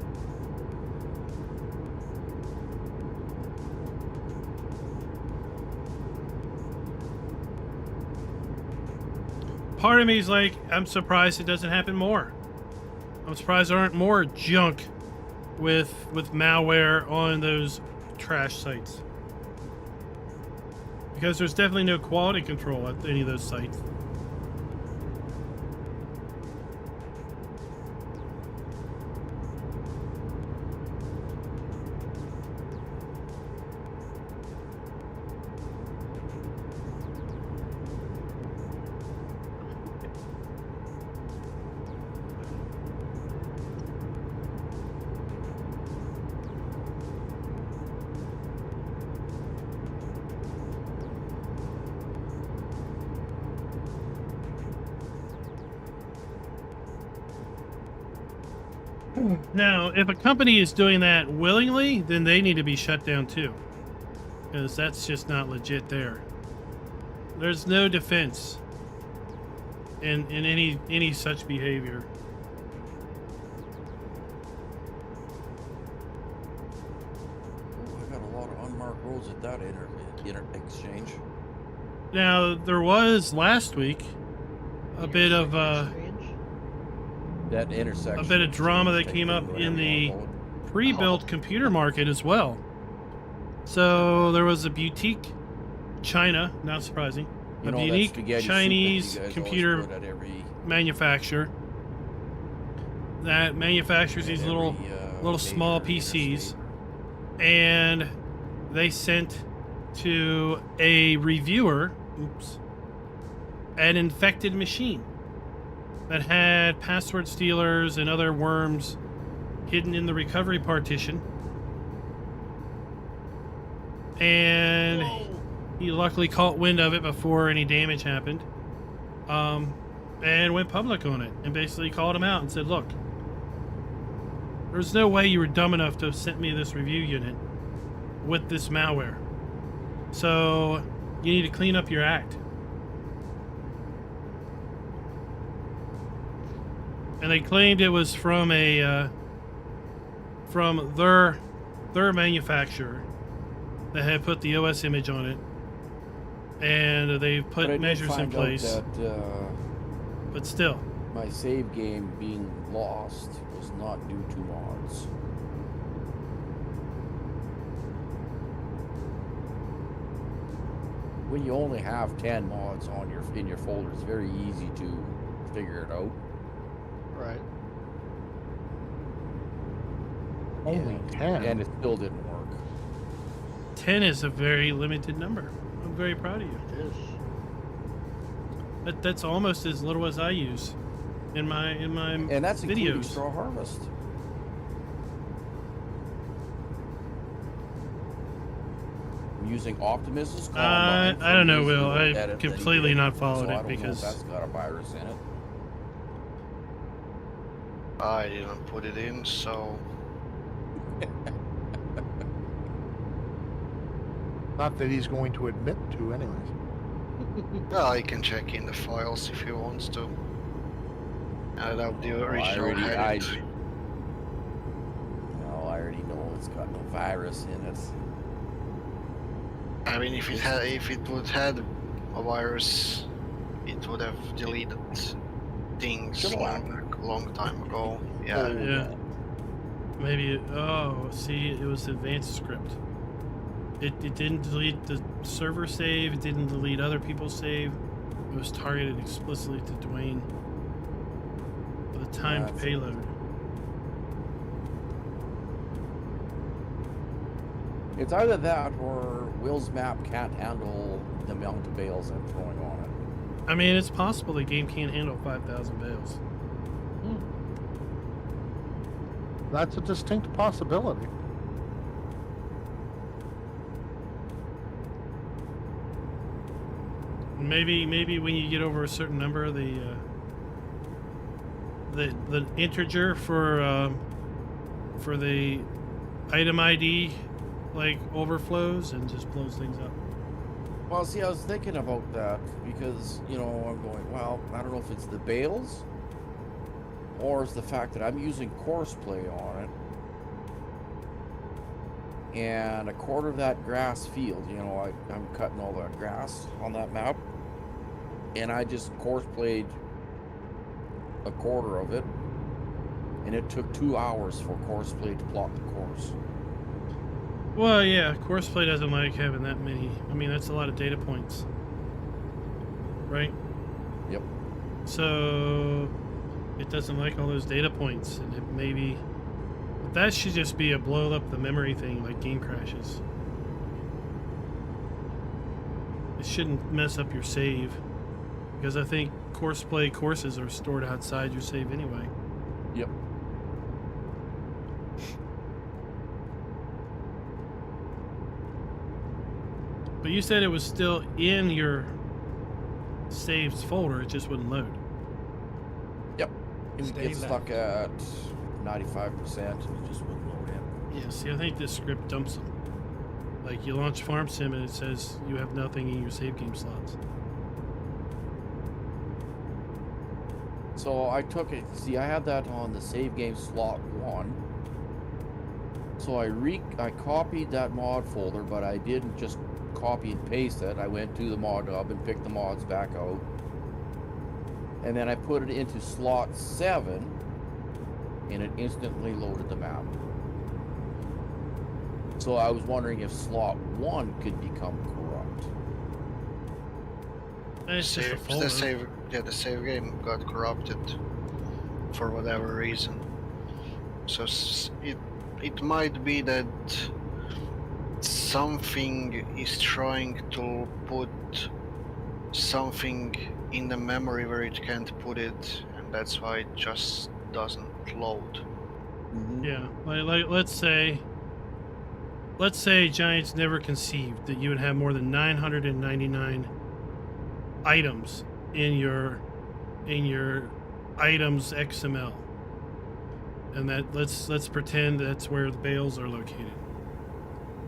part of me is like, I'm surprised it doesn't happen more. I'm surprised there aren't more junk with malware on those trash sites. Because there's definitely no quality control at any of those sites. Now, if a company is doing that willingly, then they need to be shut down too. Because that's just not legit there. There's no defense in any such behavior. Oh, I got a lot of unmarked roads at that inter exchange. Now, there was last week a bit of That intersection. a bit of drama that exchange, came up whatever in you the wanna call it. pre-built computer market as well. So there was a boutique China, not surprising, You a know that unique spaghetti soup that Chinese you guys always computer put at every manufacturer that manufactures these little small major PCs, interstate. and they sent to a reviewer, an infected machine that had password stealers and other worms hidden in the recovery partition. And he luckily caught wind of it before any damage happened, and went public on it and basically called him out and said, look, there's no way you were dumb enough to have sent me this review unit with this malware. So you need to clean up your act. And they claimed it was from a from their manufacturer that had put the OS image on it, and they But I put did measures in find out place. that But still, my save game being lost was not due to mods. When you only have 10 mods on in your folder, it's very easy to figure it out. Right. Only 10. And it still didn't work. 10 is a very limited number. I'm very proud of you. It is. That's almost as little as I use. in my And that's including videos. straw harvest. I'm using Optimus's combine. I don't know, from his Will. little I edit that he completely did, not followed so I it don't know if because that's got a virus in it. I didn't put it in, so Not that he's going to admit to, anyways. well, he can check in the files if he wants to. Add up the Oh, original I headings. I already know it's got no virus in it. I mean, if it would had a virus, it would have deleted things Should've long time ago. Yeah. Oh, yeah. maybe. Oh, see, it was advanced script. It didn't delete the server save. It didn't delete other people's save. It was targeted explicitly to Dwayne for the timed That's- payload. It's either that or Will's map can't handle the amount of bales I'm throwing on it. I mean, it's possible the game can't handle 5,000 bales. That's a distinct possibility. Maybe when you get over a certain number, the integer for the item ID like overflows and just blows things up. Well, see, I was thinking about that because, I'm going, well, I don't know if it's the bales or it's the fact that I'm using courseplay on it. And a quarter of that grass field, I'm cutting all the grass on that map. And I just course-played a quarter of it. And it took 2 hours for courseplay to plot the course. Well, yeah, courseplay doesn't like having that many. I mean, that's a lot of data points, right? Yep. So it doesn't like all those data points, and it maybe that should just be a blow up the memory thing, like game crashes. It shouldn't mess up your save, because I think courseplay courses are stored outside your save anyway. Yep. But you said it was still in your saves folder, it just wouldn't load. Yep. It Stay gets left. stuck at 95% and it just wouldn't load in. Yeah, see, I think this script dumps them. Like, you launch Farm Sim and it says you have nothing in your save game slots. So I took it. See, I had that on the save game slot 1. So I copied that mod folder, but I didn't just copy and paste it. I went to the mod hub and picked the mods back out. And then I put it into slot 7 and it instantly loaded the map. So I was wondering if slot 1 could become corrupt. It's just a folder. The save game got corrupted for whatever reason. So it might be that something is trying to put something in the memory where it can't put it, and that's why it just doesn't load. Mm-hmm. Yeah, like let's say Giants never conceived that you would have more than 999 items in your items XML, and that let's pretend that's where the bales are located.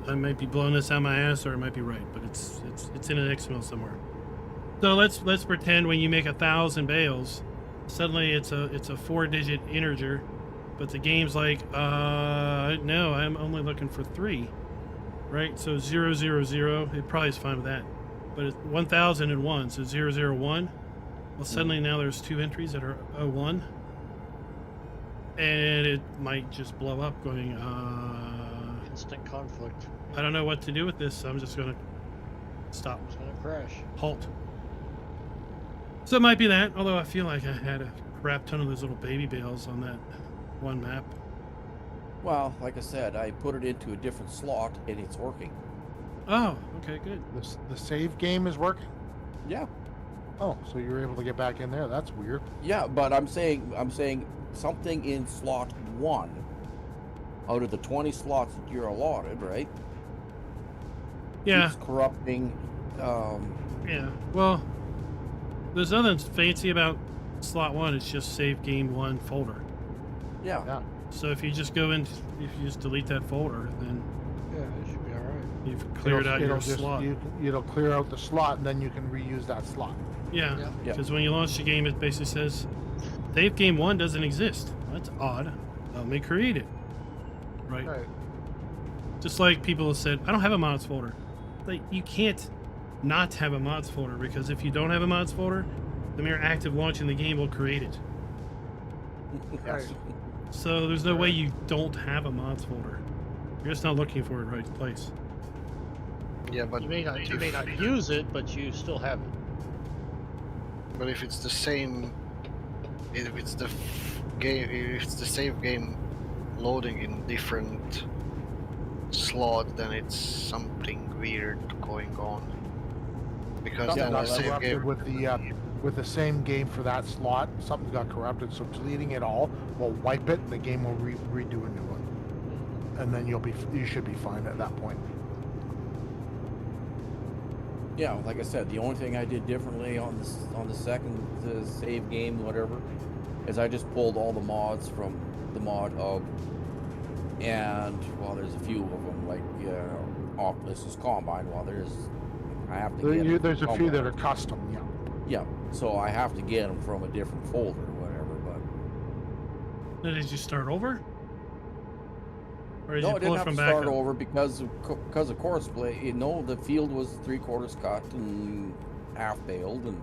I might be blowing this out my ass, or I might be right, but it's in an XML somewhere. So let's pretend when you make 1,000 bales, suddenly it's a 4-digit integer, but the game's like, no, I'm only looking for 3, right? So 000, it probably is fine with that, but it's 1,001, so 001. Well, suddenly now there's 2 entries that are 01, and it might just blow up, going, Instant conflict. I don't know what to do with this, so I'm just gonna stop. It's gonna crash. Halt. So it might be that, although I feel like I had a crap ton of those little baby bales on that one map. Well, like I said, I put it into a different slot and it's working. Oh, okay, good. The save game is working. Yeah. Oh, so you were able to get back in there? That's weird. Yeah, but I'm saying something in slot 1 out of the 20 slots that you're allotted, right? Yeah, Keeps corrupting. yeah. Well, there's nothing fancy about slot 1. It's just save game 1 folder. Yeah. Yeah. So if you just go in, if you just delete that folder, then Yeah, it should be alright. you've cleared out your slot. It'll clear out the slot, and then you can reuse that slot. Yeah, Yeah. because when you launch the game, it basically says save game 1 doesn't exist. That's odd. Let me create it. Right. Right. Just like people have said, I don't have a mods folder. Like, you can't not have a mods folder, because if you don't have a mods folder, the mere act of launching the game will create it. Yes. So there's no way you don't have a mods folder. You're just not looking for it right place. Yeah, but You may not use it, but you still have it. But if it's the same, if it's the game, if it's the save game loading in different slot, then it's something weird going on. Because Something then got the save corrupted game, with the same game for that slot. Something got corrupted, so deleting it all will wipe it, and the game will redo a new one. And then you should be fine at that point. Yeah, like I said, the only thing I did differently on the second save game, whatever, is I just pulled all the mods from the mod hub, and well, there's a few of them like Optimus's Combine. Well, I have to get. There's a few that somewhere. are custom. Yeah. Yeah, so I have to get them from a different folder or whatever. But Then did you start over? Or did no, you I pull didn't it have from to back start up? over because of course play. You know, the field was 3/4 cut and half baled, and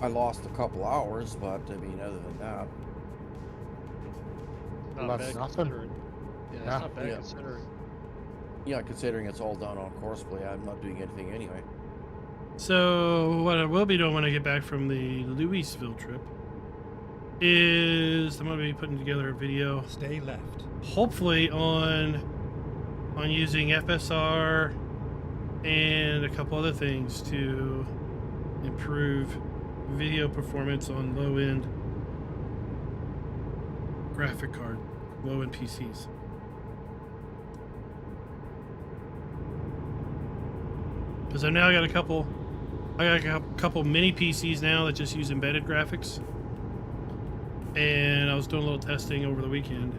I lost a couple hours. But I mean, other than that, Not Well, that's bad nothing. considering. Yeah, Yeah. it's not bad Yeah. considering. yeah, considering it's all done on courseplay, I'm not doing anything anyway. So what I will be doing when I get back from the Louisville trip is I'm going to be putting together a video, Stay left. hopefully on using FSR and a couple other things to improve video performance on low-end graphic card, low-end PCs. Because I've now got a couple mini PCs now that just use embedded graphics. And I was doing a little testing over the weekend.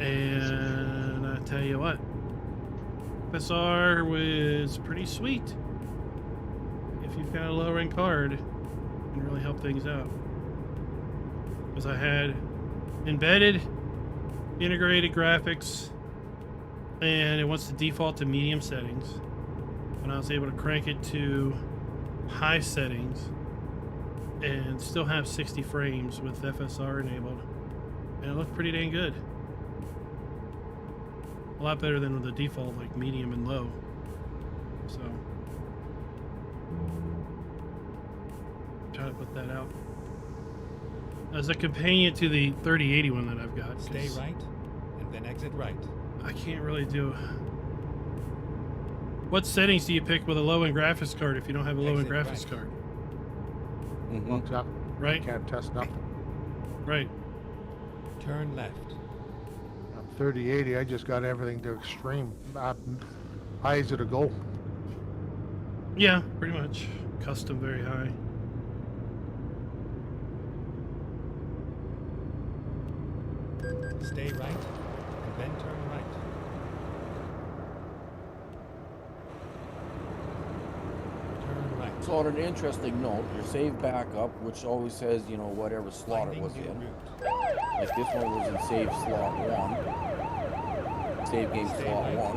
And I tell you what, FSR was pretty sweet. If you've got a lower end card, it can really help things out. Because I had embedded, integrated graphics, and it wants to default to medium settings. And I was able to crank it to high settings and still have 60 frames with FSR enabled. And it looked pretty dang good. A lot better than with the default, like medium and low. So, try to put that out as a companion to the 3080 one that I've got. Stay 'cause right, and then exit right. I can't really do. What settings do you pick with a low-end graphics card if you don't have a low-end Exit graphics right. card? Mm-hmm. Looks up. Right, Can't test nothing. right. Turn left. 3080. I just got everything to extreme. High as it'll go. Yeah, pretty much. Custom, very high. Stay right, and then turn right. Turn right. So on an interesting note, your save backup, which always says, you know, whatever slot it Finding was new in. route. Like this one was in save slot 1. Save game Stay slot right, 1.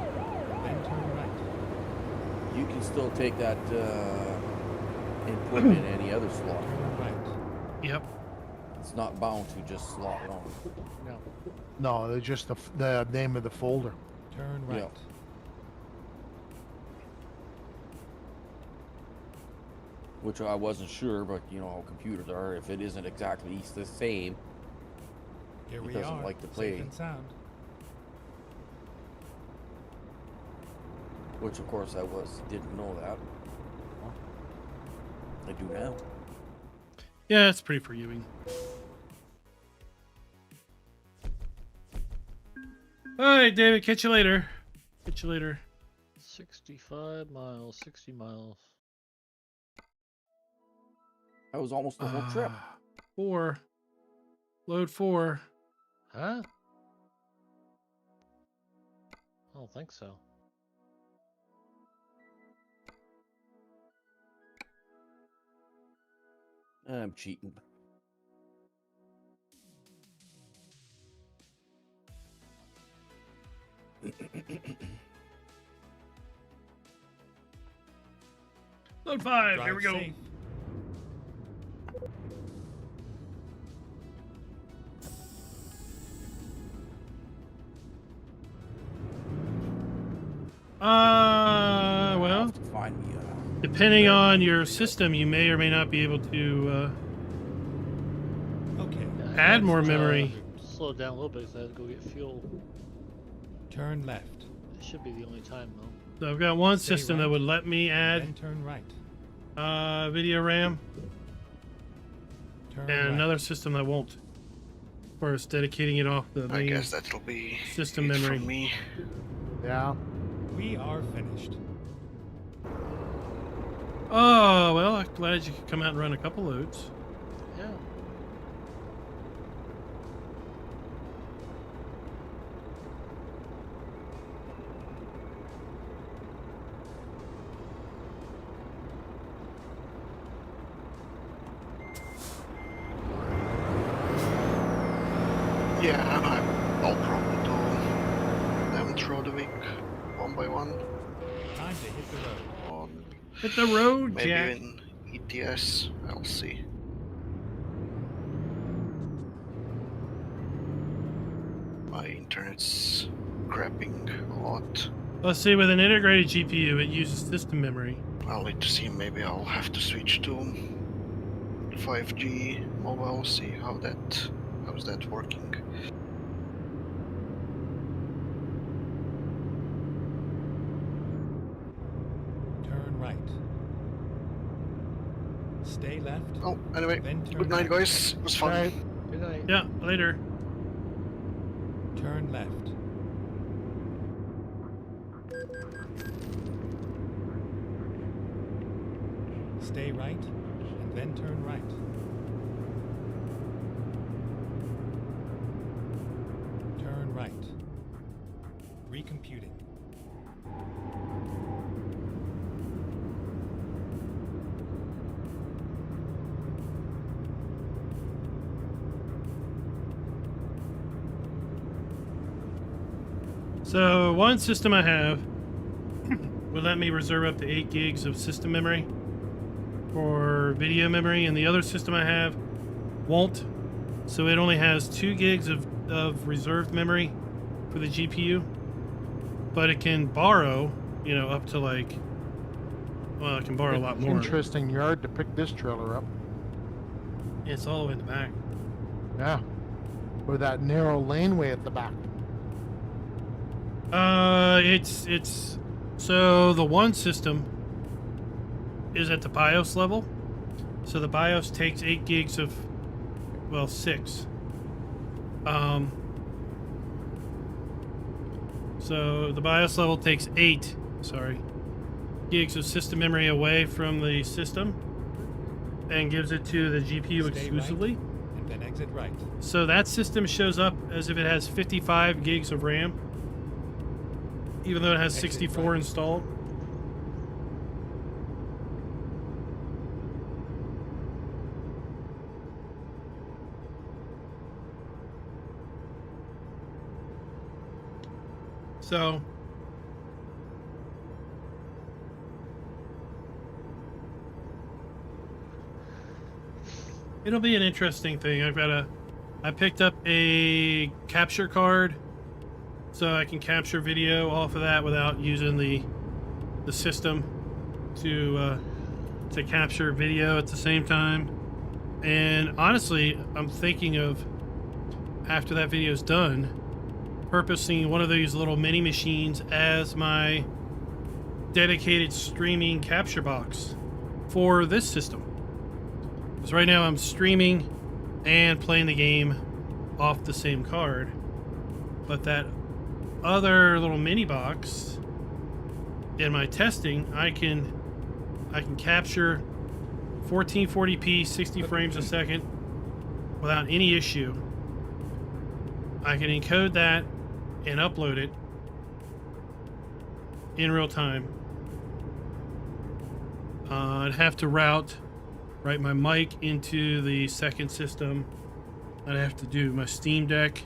and then turn right. You can still take that and put it in any other slot. Turn right. Yep. It's not bound to just slot 1. No. No, they're just the name of the folder. Turn right. Yeah. Which I wasn't sure, but you know how computers are. If it isn't exactly the same, Here He we doesn't are. like to Safe play. and sound. which of course I didn't know that. I do now. Yeah, it's pretty forgiving. All right, David. Catch you later. Catch you later. 65 miles, 60 miles. That was almost the whole trip. 4. Load 4. Huh? I don't think so. I'm cheating. Load 5. Drive Here we go. safe. Well, Have to find me depending on your system, you may or may not be able to Okay. Yeah, I add more had to, memory. Slow down a little bit because I had to go get fuel. Turn left. It should be the only time though. So I've got one Stay system that right. would let me Then add turn right. video RAM, Turn and right. another system that won't. Of course, dedicating it off the I main guess that'll be system it memory. from me. Yeah. We are finished. Oh, well, I'm glad you could come out and run a couple loads. Yeah. Yeah, I'll probably do them through the week, one by one. Time to hit the road. On Hit the road, maybe Jack. in ETS, I'll see. My internet's crapping a lot. Let's see, with an integrated GPU, it uses system memory. I'll need to see, maybe I'll have to switch to 5G mobile, see how's that working. Turn right. Stay left. Oh, anyway, Then turn good night right. guys, it was fun. Right. Good night. Yeah, later. Turn left. Stay right, and then turn right. Turn right. Recomputing. So one system I have will let me reserve up to 8 gigs of system memory for video memory, and the other system I have won't. So it only has 2 gigs of reserved memory for the GPU, but it can borrow, you know, up to like, well, it can borrow a lot more. Interesting yard to pick this trailer up. It's all the way in the back. Yeah. With that narrow laneway at the back. It's so the one system is at the BIOS level. So the BIOS takes 8 gigs of, well, 6. So the BIOS level takes 8, gigs of system memory away from the system and gives it to the GPU Stay exclusively. right, and then exit right. So that system shows up as if it has 55 gigs of RAM, even though it has Exit 64 right. installed. So it'll be an interesting thing. I picked up a capture card so I can capture video off of that without using the system to capture video at the same time. And honestly, I'm thinking of, after that video is done, purposing one of these little mini machines as my dedicated streaming capture box for this system. Because right now I'm streaming and playing the game off the same card. But that other little mini box, in my testing, I can capture 1440p 60 frames a second without any issue. I can encode that and upload it in real time. I'd have to route my mic into the second system. I'd have to do my Stream Deck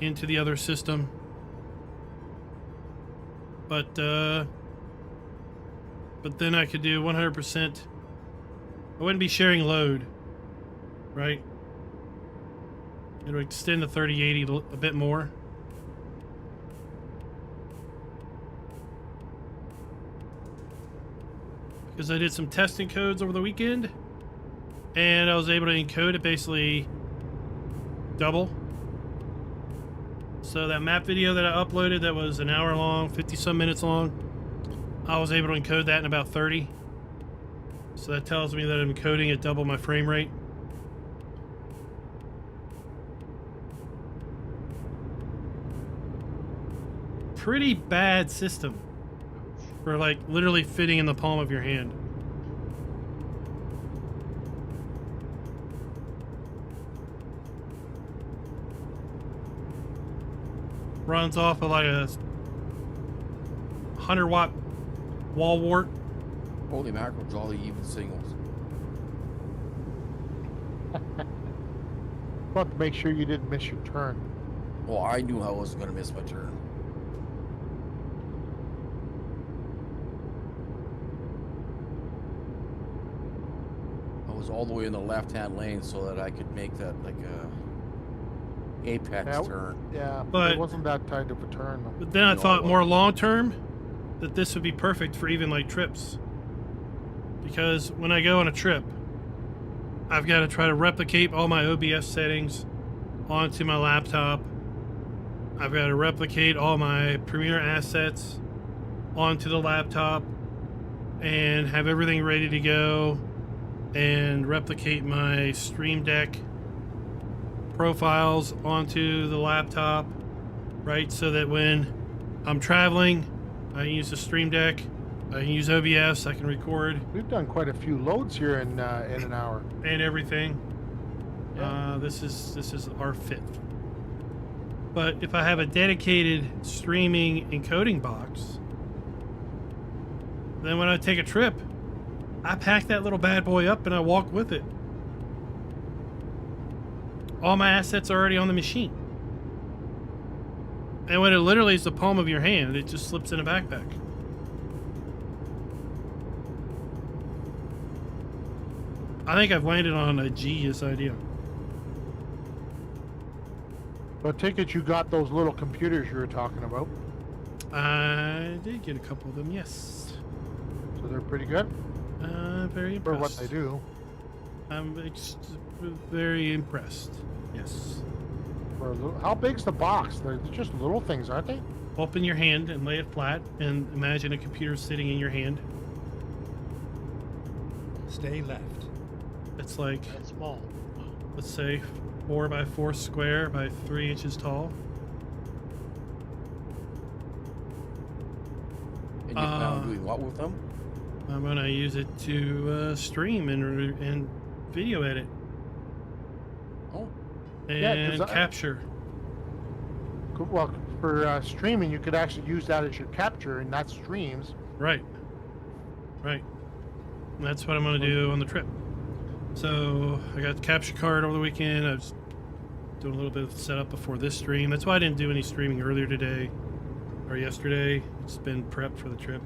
into the other system. But then I could do 100%. I wouldn't be sharing load, right? It would extend the 3080 a bit more. Because I did some testing codes over the weekend, and I was able to encode it basically double. So that map video that I uploaded that was an hour long, 50 some minutes long, I was able to encode that in about 30. So that tells me that I'm encoding at double my frame rate. Pretty bad system for like literally fitting in the palm of your hand. Runs off of like a 100-watt wall wart. Holy mackerel, jolly even singles. But to make sure you didn't miss your turn. Well, I knew I wasn't going to miss my turn. I was all the way in the left-hand lane so that I could make that like a apex turn. Yeah, But- it wasn't that tight of a turn. Though. But then I No, thought it more wasn't. long term that this would be perfect for even like trips. Because when I go on a trip, I've got to try to replicate all my OBS settings onto my laptop. I've got to replicate all my Premiere assets onto the laptop and have everything ready to go and replicate my Stream Deck profiles onto the laptop, right? So that when I'm traveling, I can use the Stream Deck, I can use OBS, I can record We've done quite a few loads here in an hour. and everything. Yeah. This is our fifth. But if I have a dedicated streaming encoding box, then when I take a trip, I pack that little bad boy up and I walk with it. All my assets are already on the machine. And when it literally is the palm of your hand, it just slips in a backpack. I think I've landed on a genius idea. But I take it you got those little computers you were talking about. I did get a couple of them, yes. So they're pretty good Very for impressed. what they do. I'm very impressed. Yes. For a little, how big's the box? They're just little things, aren't they? Open your hand and lay it flat, and imagine a computer sitting in your hand. Stay left. It's like, That's small. let's say, 4 by 4 square by 3 inches tall. And you plan on doing what with them? I'm gonna use it to stream and video edit Oh, and 'cause capture. Well, for streaming, you could actually use that as your capture, and that streams. Right. Right. And that's what I'm going to do on the trip. So I got the capture card over the weekend. I was doing a little bit of setup before this stream. That's why I didn't do any streaming earlier today or yesterday. It's been prepped for the trip.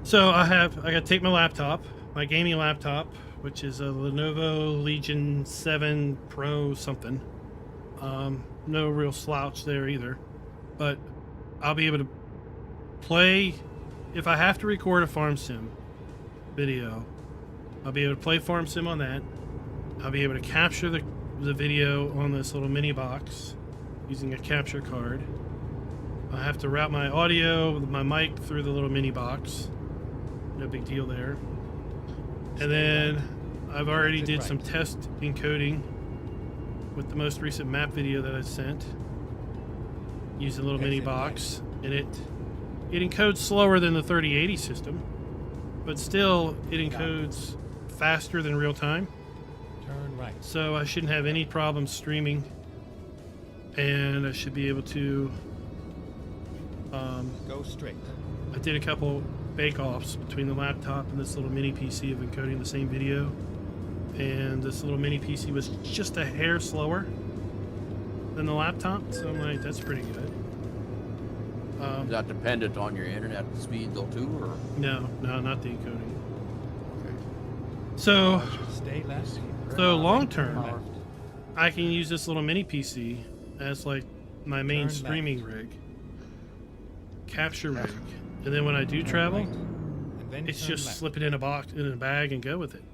So I got to take my laptop, my gaming laptop, which is a Lenovo Legion 7 Pro something. No real slouch there either. But I'll be able to play, if I have to record a farm sim video, I'll be able to play farm sim on that. I'll be able to capture the video on this little mini box using a capture card. I have to route my audio with my mic through the little mini box. No big deal there. And then I've already Exit did right. some test encoding with the most recent map video that I sent. Using a little mini Exit box, and it encodes slower than the 3080 system, but still it encodes faster than real time. Turn right. So I shouldn't have any problems streaming, and I should be able to. Go straight. I did a couple bake-offs between the laptop and this little mini PC of encoding the same video, and this little mini PC was just a hair slower than the laptop, so I'm like, that's pretty good. Is that dependent on your internet speed though too, or? No, not the encoding. Okay. So, Stay left. so long term, Power. I can use this little mini PC as like my main Turn streaming left. rig, capture rig, and then when I do travel, Right. And then it's turn just left. slip it in a box, in a bag, and go with it.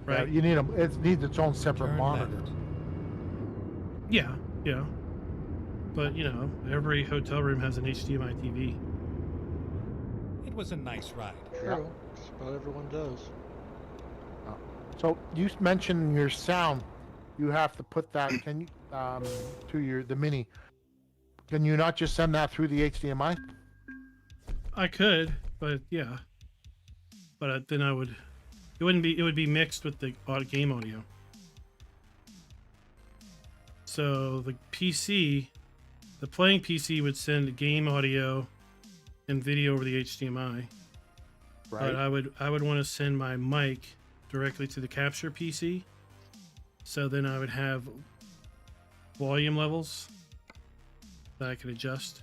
Right? You need it needs its own separate Turn monitor. left. Yeah. But you know, every hotel room has an HDMI TV. It was a nice ride. True. Just about everyone does. So you mentioned your sound. You have to put that to the mini. Can you not just send that through the HDMI? I could, but yeah. But then it would be mixed with the game audio. So the PC, the playing PC would send game audio and video over the HDMI. But I would want to send my mic directly to the capture PC. So then I would have volume levels that I could adjust.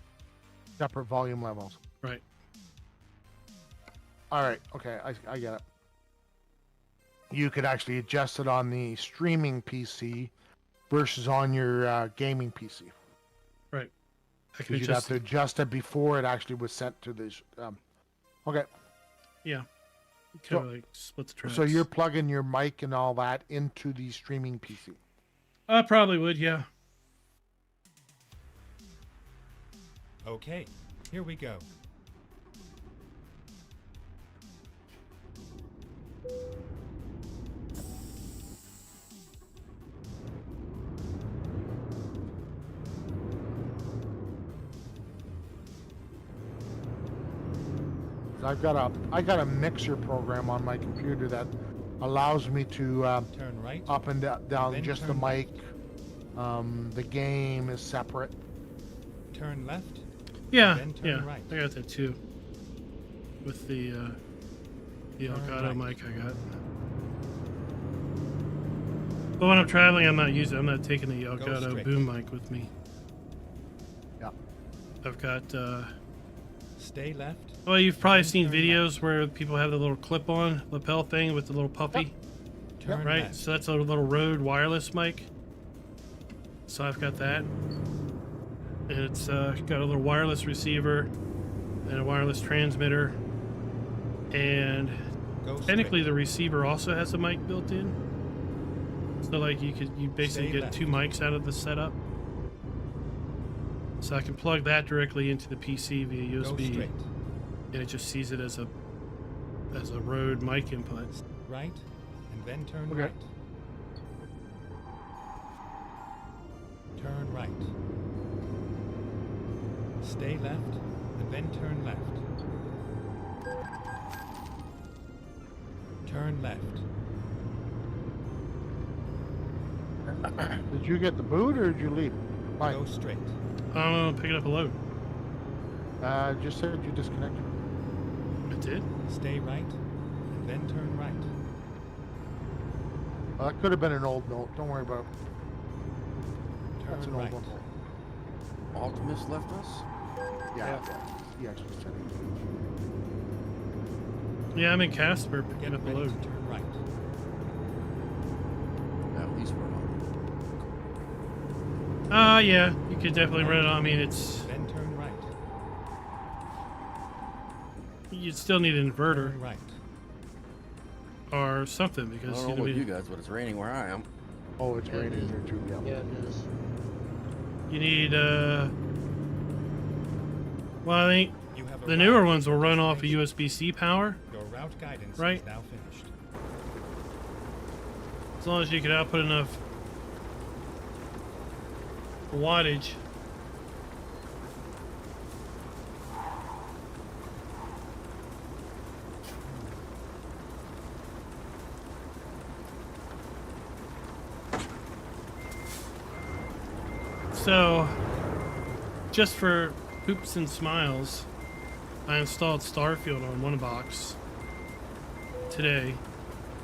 Separate volume levels. Right. All right. Okay. I get it. You could actually adjust it on the streaming PC versus on your gaming PC. Right. I could Because you'd have adjust. to adjust it before it actually was sent to this. Okay. Yeah. So- Kind of like split the tracks. So you're plugging your mic and all that into the streaming PC. I probably would, yeah. Okay, here we go. I got a mixer program on my computer that allows me to Turn right. up and down Then just the turn mic. The game is separate. Turn left. Yeah, Then turn yeah. right. I got that too. With the Elgato right. mic I got. But when I'm traveling, I'm not taking the Elgato straight. boom mic with me. Yeah. I've got Stay left. well, you've probably Then seen turn videos where people have the little clip-on lapel thing with the little puffy, Turn right? left. So that's a little Rode wireless mic. So I've got that. And it's got a little wireless receiver and a wireless transmitter. And Go technically straight. the receiver also has a mic built in. So like you basically Stay get left. 2 mics out of the setup. So I can plug that directly into the PC via Go USB, straight. and it just sees it as a Rode mic input. Right. And then turn Okay. right. Turn right. Stay left. And then turn left. Turn left. Did you get the boot or did you leave? Fine. Go straight. I'm picking up a load. Just said you disconnected. I did. Stay right. And then turn right. That could have been an old note. Don't worry about it. That's Turn an old right. one. Optimus left us? Yeah. He actually said it. Yeah, I'm in Casper Get picking up a ready load. to turn right. At least we're not. Yeah, you could definitely run it on. I mean, Then turn right. you'd still need an inverter Turn right. or something I because don't know about you guys, but it's raining where I am. Oh, it's Yeah, it raining is. here too. Yeah. Yeah, it is. you need well, I think You have the newer arrived ones at will your run off of destination. USB-C power. Your route guidance Right. is now finished. As long as you can output enough wattage. So, just for hoops and smiles, I installed Starfield on one box today,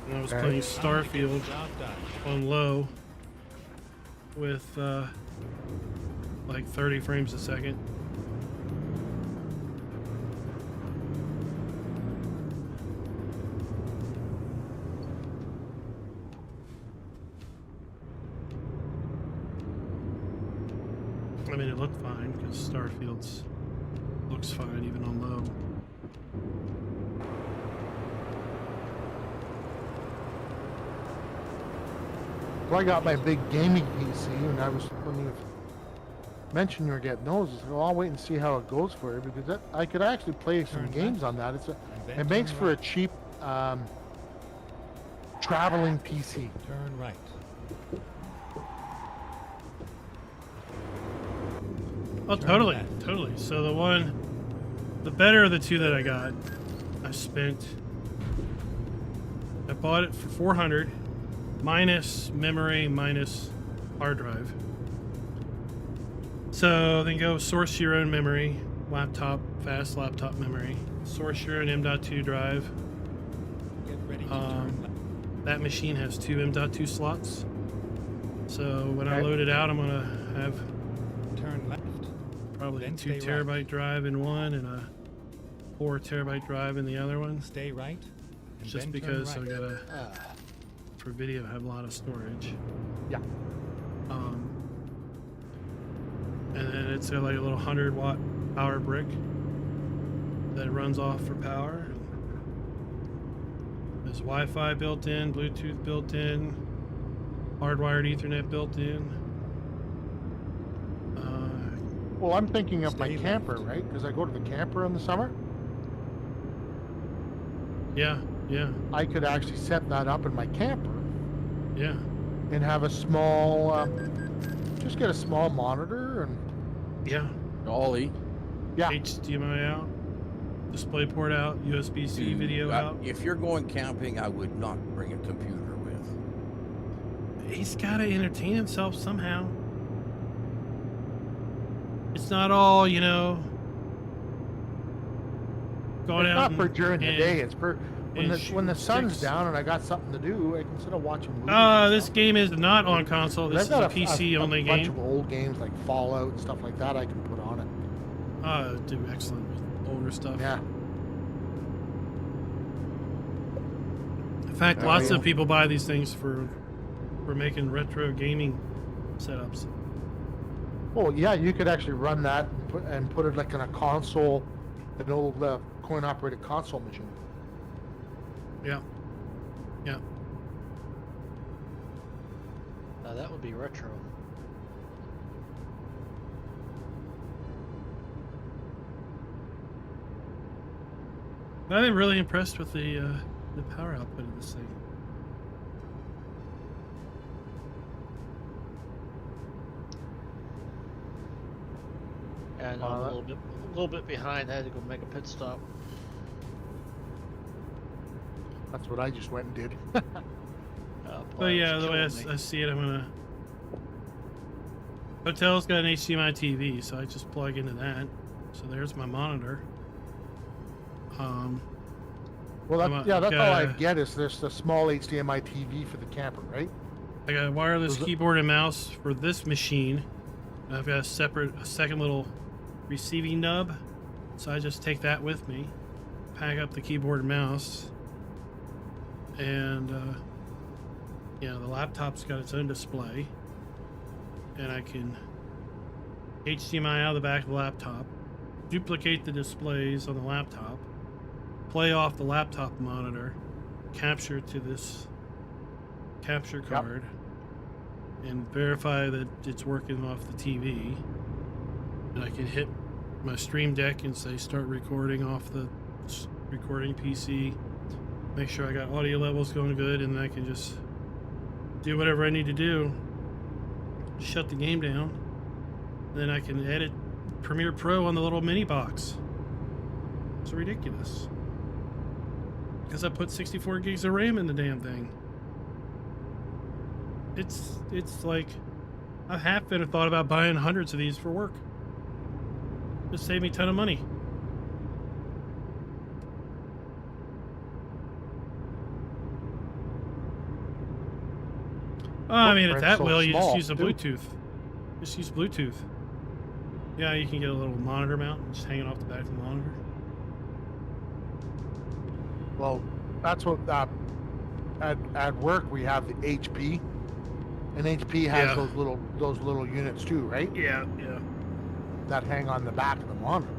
and I was playing Starfield Job done. on low with like 30 frames a second. I mean, it looked fine because Starfield's looks fine even on low. Well, I got my big gaming PC, and I was when you mentioned you were getting those, I said, well, I'll wait and see how it goes for you because that, I could actually play some Turn games left, on that. It's a, and then it makes turn for a right. cheap traveling PC. Turn right. Oh, Turn totally, left. totally. So the better of the two that I got, I bought it for 400, minus memory, minus hard drive. So then go source your own memory, laptop, fast laptop memory, source your own M.2 drive. Get ready to turn left. That machine has two M.2 slots. So when I Okay. load it out, I'm gonna have Turn left. probably a Then 2 stay right. terabyte drive in one and a 4 terabyte drive in the other one. Stay right. And Just then because turn I right. gotta, Ah, for video, have a lot of storage. Yeah. And then it's got like a little 100-watt power brick that runs off for power. There's Wi-Fi built in, Bluetooth built in, hardwired Ethernet built in. Well, I'm thinking of my Stay camper, left. right? Because I go to the camper in the summer. Yeah, yeah, I could actually set that up in my camper yeah. and have a small, just get a small monitor and Yeah. Ollie. yeah. HDMI out, DisplayPort out, USB-C dude, video out. If you're going camping, I would not bring a computer with. He's got to entertain himself somehow. It's not all, you know, going It's out not for and- during the and- day. It's for when and the shooting sun's sticks. down and I got something to do. I can sit and watching movies. and This stuff. game is not on console. But This I've is a got PC only a bunch game. of old games like Fallout and stuff like that I can put on it. Do excellent with older stuff. Yeah. In fact, Oh, lots yeah. of people buy these things for making retro gaming setups. Oh yeah, you could actually run that and put it like in a console, an old coin-operated console machine. Yeah. Yeah. now that would be retro. But I've been really impressed with the power output of this thing. And Wow, I'm that- a little bit behind. I had to go make a pit stop. That's what I just went and did. But yeah, the way I see it, I'm gonna. Hotel's got an HDMI TV, so I just plug into that. So there's my monitor. Well, I'm that, a- yeah, that's all I got- get is this the small HDMI TV for the camper, right? I got a wireless Was it- keyboard and mouse for this machine. And I've got a second little receiving nub. So I just take that with me, pack up the keyboard and mouse, and the laptop's got its own display, and I can HDMI out of the back of the laptop, duplicate the displays on the laptop, play off the laptop monitor, capture to this capture card, and verify that it's working off the TV. And I can hit my Stream Deck and say start recording off the recording PC. Make sure I got audio levels going good, and then I can just do whatever I need to do, shut the game down, then I can edit Premiere Pro on the little mini box. It's ridiculous. Because I put 64 gigs of RAM in the damn thing. It's like I half been thought about buying hundreds of these for work. Just save me a ton of money. I mean, if that so will, you just small, use a too. Bluetooth. Just use Bluetooth. Yeah, you can get a little monitor mount, just hanging off the back of the monitor. Well, that's what at work we have the HP, and HP has Yeah. those little units too, right? Yeah, yeah. That hang on the back of the monitor.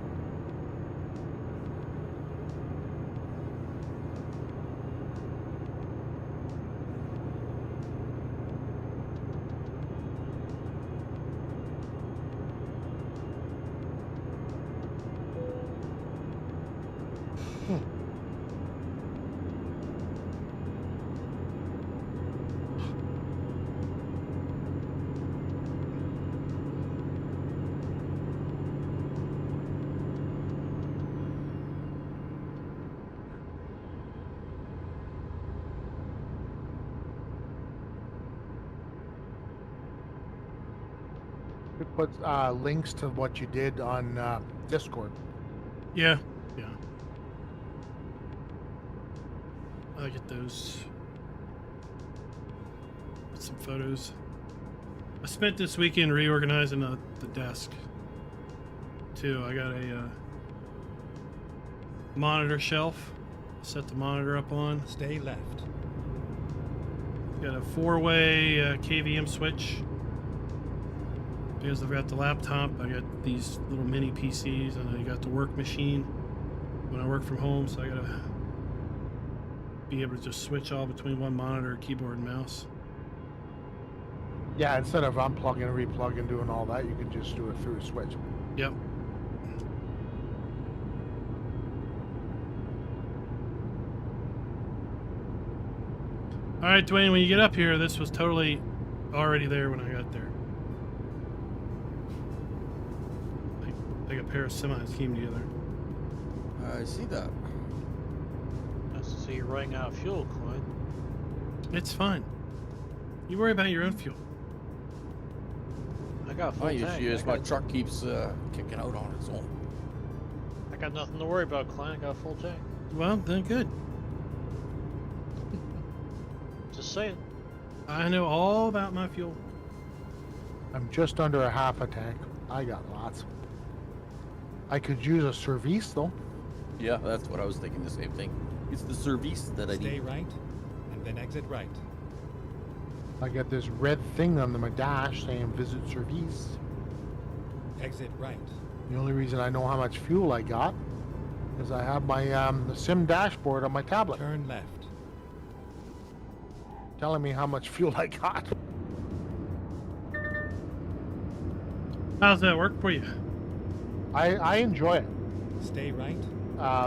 It puts links to what you did on Discord. Yeah, yeah. I'll get those. Put some photos. I spent this weekend reorganizing the desk. Too. I got a monitor shelf. Set the monitor up on. Stay left. Got a 4-way KVM switch. Because I've got the laptop, I got these little mini PCs, and I got the work machine when I work from home, so I gotta be able to just switch all between one monitor, keyboard, and mouse. Yeah, instead of unplugging and replugging, doing all that, you can just do it through a switch. Yep. All right, Dwayne, when you get up here, this was totally already there when I got there. Like a pair of semis came together. I see that. Nice to see you running out of fuel, Clyde. It's fine. You worry about your own fuel. I got a full My tank. issue is my truck keeps kicking out on its own. I got nothing to worry about, Clyde. I got a full tank. Well, then good. Just saying. I know all about my fuel. I'm just under a half a tank. I got lots. I could use a service though. Yeah, that's what I was thinking. The same thing. It's the service that I Stay need. right, and then exit right. I got this red thing on my dash saying visit service. Exit right. The only reason I know how much fuel I got is I have my the sim dashboard on my tablet Turn left. telling me how much fuel I got. How's that work for you? I enjoy it. Stay right.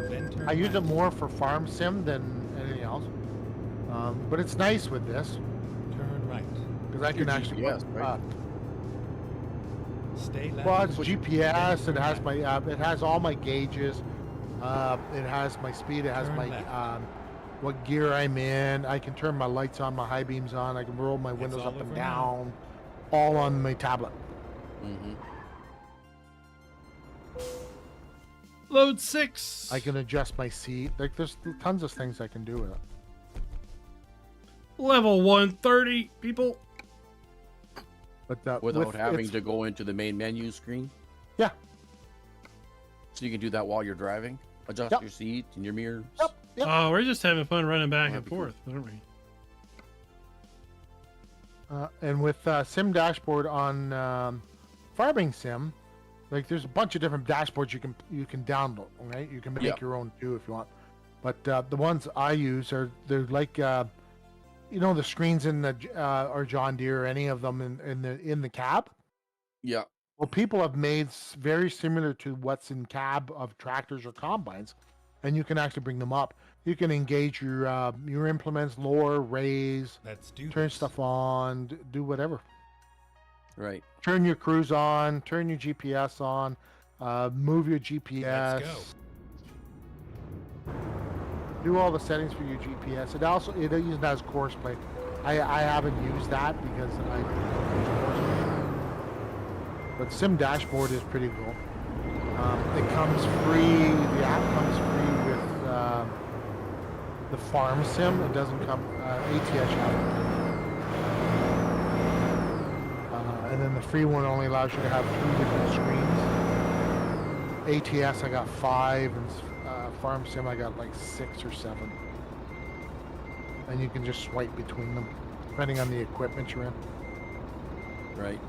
Then turn I use it right. more for farm sim than anything else. But it's nice with this Turn right. because I Your can actually GPS, right? Stay left. well, it's Put your- GPS. It turn has left. my it has all my gauges. It has my speed. It has Turn my left. what gear I'm in. I can turn my lights on, my high beams on. I can roll my windows all up and over down, all on my tablet. Mm-hmm. Load 6. I can adjust my seat. Like there's tons of things I can do with it. Level 130, people. But Without with- having it's- to go into the main menu screen. Yeah. So you can do that while you're driving. Adjust Yep. your seat and your mirrors. Yep. Yep. Oh, we're just having fun running back and That'd be cool. forth, aren't we? And with Sim Dashboard on Farming Sim, like there's a bunch of different dashboards you can download. Right, you can make Yeah. your own too if you want. But the ones I use they're like the screens in the or John Deere or any of them in the cab. Yeah. Well, people have made very similar to what's in cab of tractors or combines, and you can actually bring them up. You can engage your implements, lower, raise, Let's do turn this. stuff on, do whatever. Right. Turn your cruise on, turn your GPS on, move your GPS. Let's Do all the settings for your GPS. It even has course play. I haven't used that because I use course play. But Sim Dashboard is pretty cool. It comes free. The app comes free with the Farm Sim. It doesn't come ATS app. And then the free one only allows you to have 3 different screens. ATS I got 5, and Farm Sim I got like 6 or 7. And you can just swipe between them, depending on the equipment you're in. Right.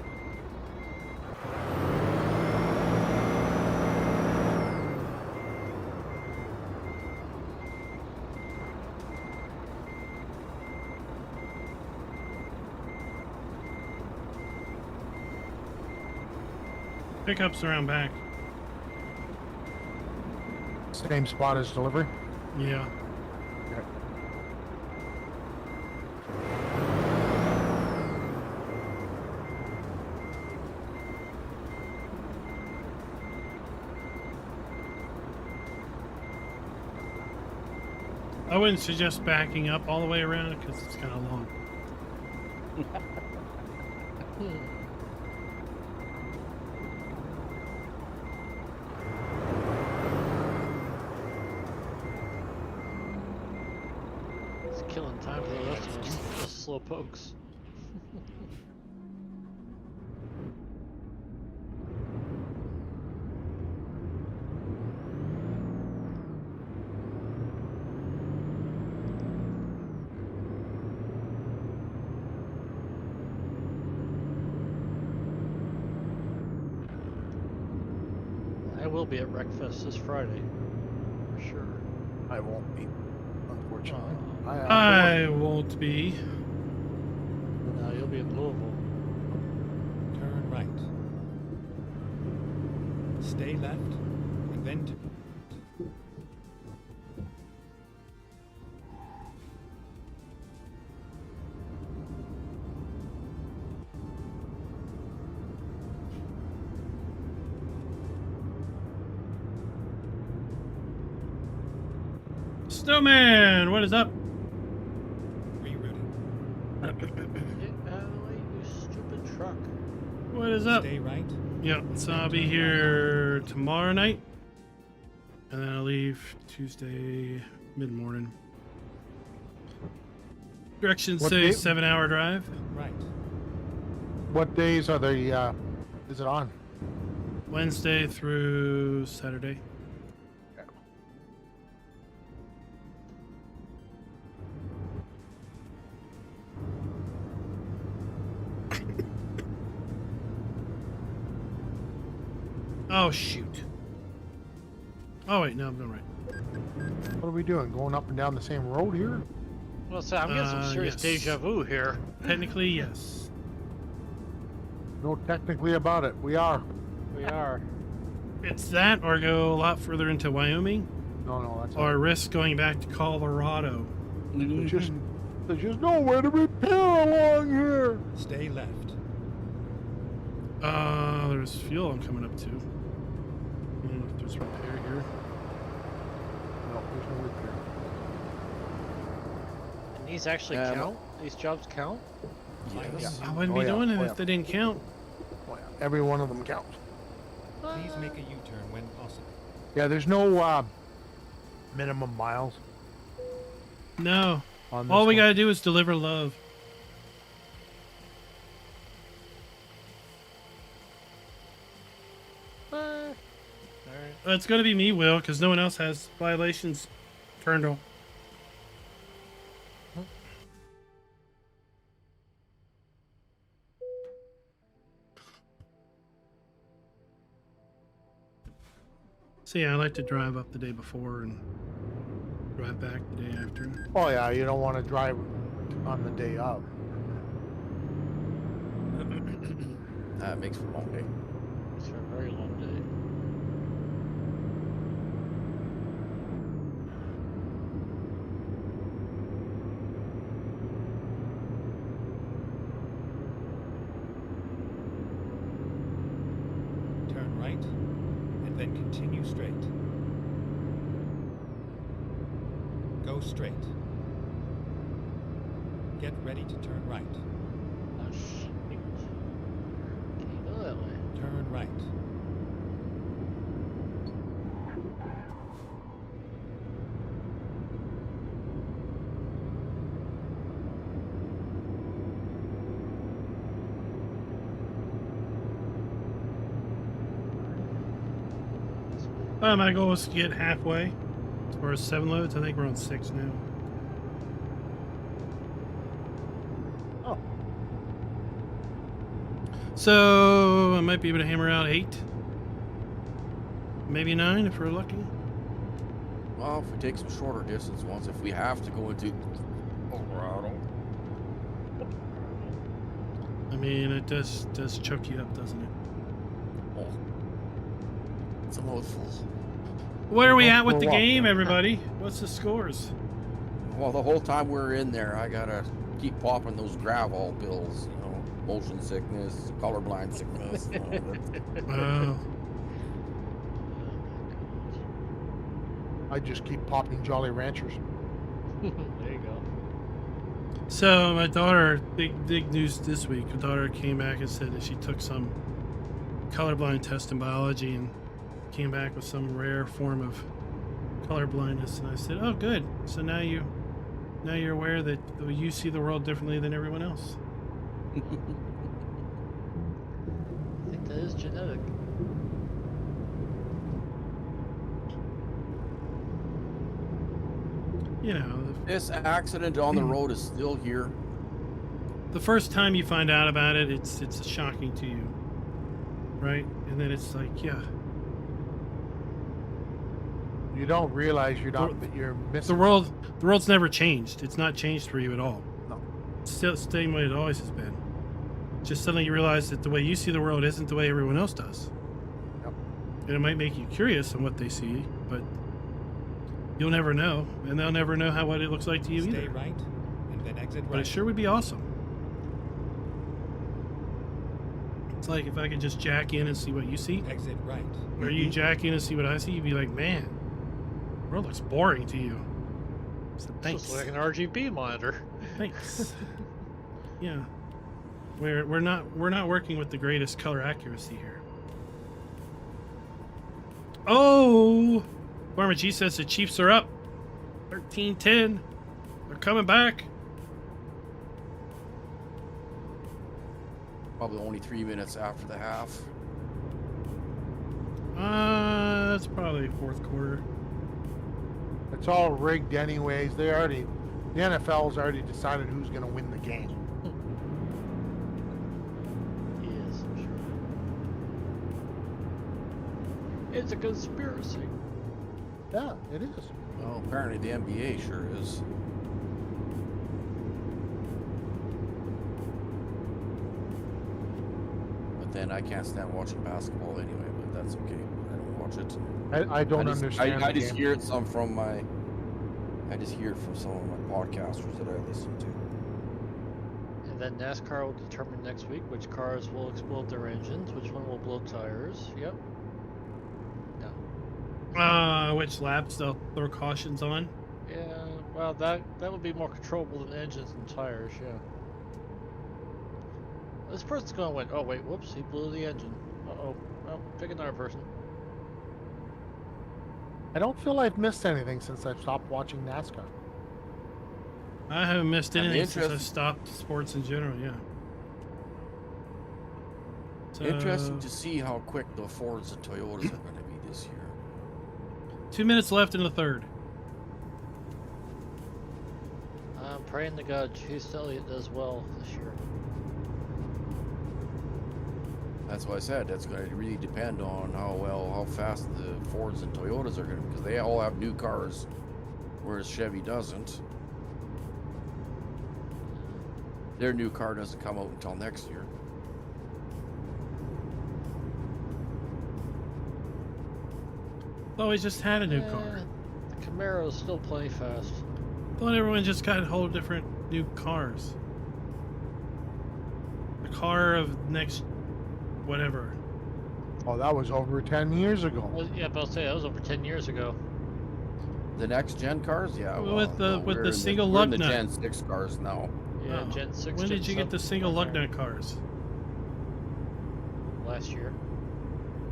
Pickups around back. Same spot as delivery. Yeah. Okay. I wouldn't suggest backing up all the way around because it's kind of long. It's killing time for the rest of us, those slow pokes. I will be at Wreckfest this Friday, for sure. I won't be, unfortunately. I won't be. No, you'll be in Louisville. Turn right. Stay left, and then Snowman, what is up? rerouting. Get out of the way, you stupid truck. What is up? Stay right. Yeah, so I'll be here tomorrow night, and then I'll leave Tuesday mid-morning. Directions What say day? 7-hour drive. Right. What days are they? Is it on? Wednesday through Saturday. Oh shoot. Oh wait, no, I'm going right. What are we doing? Going up and down the same road here? Well, so I'm getting some serious Yes. deja vu here. Technically, yes. No, technically about it. We are. We are. It's that, or go a lot further into Wyoming, No, that's or risk going back to Colorado. There's just nowhere to repair along here. Stay left. There's fuel I'm coming up to. If there's repair here. No, there's no repair. And these actually Yeah, count? These jobs count? Yes. I wouldn't Oh, be yeah. doing it Oh, if yeah. they didn't count. Oh, yeah. Every one of them counts. Please make a U-turn when possible. Yeah, there's no minimum miles No. on this All we one. gotta do is deliver love. Alright. It's gonna be me, Will, because no one else has violations turned on. So yeah, I like to drive up the day before and drive back the day after. Oh yeah, you don't want to drive on the day of. That makes for a long day. It's a very long day. right, and then continue straight. Go straight. Get ready to turn right. Oh, shoot. Can you go that way? Turn right. My goal was to get halfway. As far as 7 loads, I think we're on 6 now. Oh, So I might be able to hammer out 8, maybe 9 if we're lucky. Well, if we take some shorter distance ones, if we have to go into Colorado. I mean, it does choke you up, doesn't it? Oh, it's a mouthful. Where are we at with We'll the walk game, there. everybody? What's the scores? Well, the whole time we're in there, I gotta keep popping those gravel pills, you know, motion sickness, colorblind sickness. You know, Wow. I just keep popping Jolly Ranchers. There you go. So my daughter, big news this week. My daughter came back and said that she took some colorblind test in biology and came back with some rare form of color blindness. And I said, "Oh, good. So now you're aware that you see the world differently than everyone else." I think that is genetic. You know, this accident on the road is still here. the first time you find out about it, it's shocking to you, right? And then it's like, yeah, You don't realize you're missing. the world's never changed. It's not changed for you at all. No. It's still the same way it always has been. Just suddenly you realize that the way you see the world isn't the way everyone else does. Yep. And it might make you curious on what they see, but you'll never know, and they'll never know what it looks like to you Stay either. right, and then exit But right. it sure would be awesome. It's like if I could just jack in and see what you see, Exit right. or you jack in and see what I see, you'd be like, man, the world looks boring to you. So thanks. Just like an RGB monitor. Thanks. Yeah. We're not working with the greatest color accuracy here. Oh, Farmer G says the Chiefs are up. 13-10. They're coming back. Probably only 3 minutes after the half. It's probably fourth quarter. It's all rigged anyways. The NFL's already decided who's going to win the game. Yes, I'm sure. It's a conspiracy. Yeah, it is. Well, apparently the NBA sure is. But then I can't stand watching basketball anyway, but that's okay. I don't watch it. I don't I just, understand. I the just game. hear it some from my. I just hear it from some of my podcasters that I listen to. And then NASCAR will determine next week which cars will explode their engines, which one will blow tires. Yep. No. Which laps they'll throw cautions on. Yeah, well, that would be more controllable than engines and tires, yeah. This person's going to win. Oh, wait, whoops, he blew the engine. Uh-oh. Well, pick another person. I don't feel I've missed anything since I've stopped watching NASCAR. I haven't missed I'm anything since I interested- stopped sports in general, yeah. So, Interesting to see how quick the Fords and Toyotas are going to be this year. 2 minutes left in the third. I'm praying to God Chase Elliott does well this year. That's why I said that's going to really depend on how fast the Fords and Toyotas are going to, because they all have new cars, whereas Chevy doesn't. Their new car doesn't come out until next year. Thought we just had a new car. The Camaro's still plenty fast. Thought everyone just got whole different new cars. The car of next, whatever. Oh, that was over 10 years ago. Well, yeah, but I'll say that was over 10 years ago. The next gen cars, yeah. Well, Well, with the- no, with we're the in single we're lug in the nut. Gen 6 cars now. Yeah, Oh. Gen 6. When Gen did you get 7, the single lug okay. nut cars? Last year.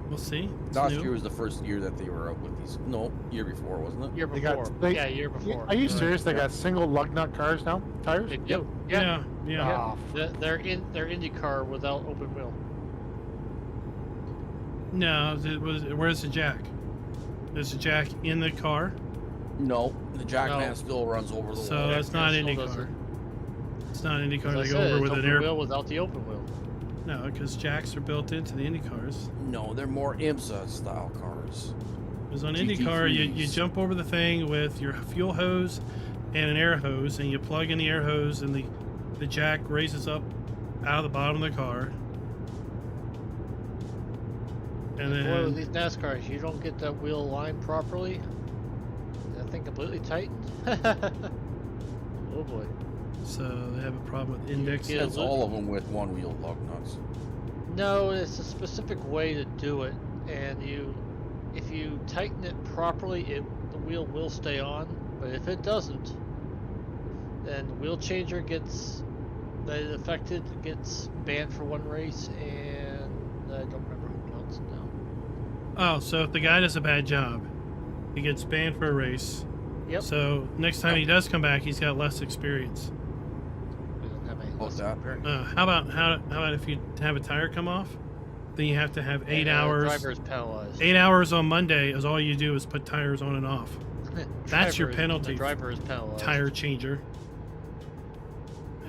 We'll see. It's Last new. year was the first year that they were out with these. No, year before, wasn't it? Year They before. got, Yeah, year before. Are you You're right. serious? They got single lug nut cars now? Tires? They do. Yeah. Yeah. Ah, They're IndyCar without open wheel. No, it was. Where's the jack? Is the jack in the car? No, the Jackman No. still runs over the So wall. it's not still IndyCar. doesn't. It's not IndyCar. As I They said, go over it's with an open air. wheel without the open wheel. No, because jacks are built into the Indy cars. No, they're more IMSA style cars. Because on IndyCar, you GT3s. jump over the thing with your fuel hose and an air hose, and you plug in the air hose, and the jack raises up out of the bottom of the car. And Boy, with then, these NASCARs, you don't get that wheel aligned properly. That thing completely tightened. Oh boy. so they have a problem with index. Yeah, That's all of them with one wheel lug nuts. No, it's a specific way to do it, and if you tighten it properly, the wheel will stay on. But if it doesn't, then the wheel changer gets affected, gets banned for one race, and I don't remember who else now. Oh, so if the guy does a bad job, he gets banned for a race. Yep. So next time he does come back, he's got less experience. We don't have any What's less that? experience. How about if you have a tire come off, then you have to have 8 And, hours. Driver is penalized. 8 hours on Monday is all you do is put tires on and off. That's your Driver is- penalty. The driver is penalized. Tire changer.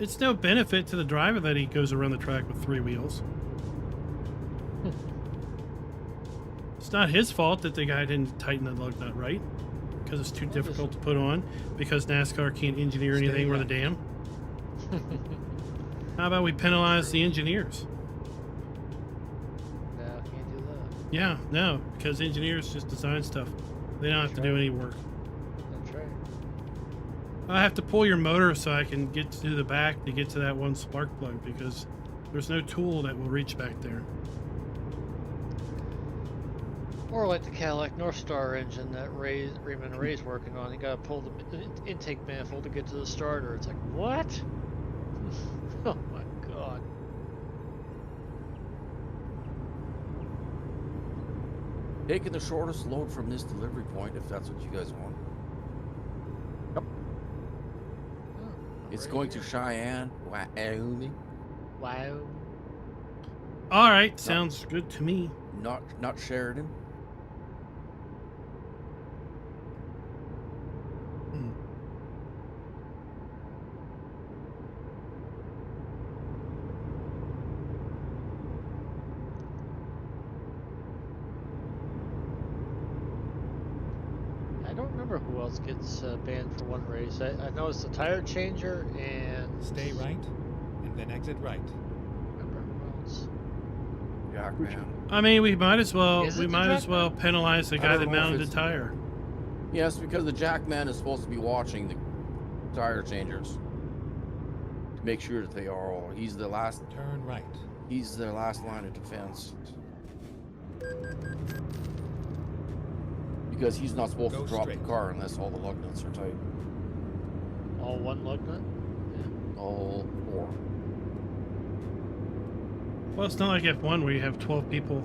It's no benefit to the driver that he goes around the track with 3 wheels. It's not his fault that the guy didn't tighten the lug nut right, because it's too difficult to put on, because NASCAR can't engineer Stay anything worth a right. damn. How about we penalize the engineers? No, can't do that. Yeah, no, because engineers just design stuff. They don't have to do any work. That's right. I have to pull your motor so I can get to the back to get to that one spark plug, because there's no tool that will reach back there. Or like the Cadillac North Star engine that Raymond Ray's working on. You gotta pull the intake manifold to get to the starter. It's like, what? Oh my god. Taking the shortest load from this delivery point, if that's what you guys want. Oh, It's right going here. to Cheyenne, Wyoming, Wow. All right, sounds good to me. not Sheridan. I don't remember who else gets banned for one race. I know it's the tire changer and Stay right, and then exit right. I don't remember who else. Jackman. I mean, we might as well Is it the penalize the I guy don't that know if mounted the it's- tire. Yes, because the Jackman is supposed to be watching the tire changers to make sure that they are all. He's their last Turn line of defense. Because he's not supposed Go to drop straight. the car unless all the lug nuts are tight. All one lug nut? All 4. Well, it's not like F1 where you have 12 people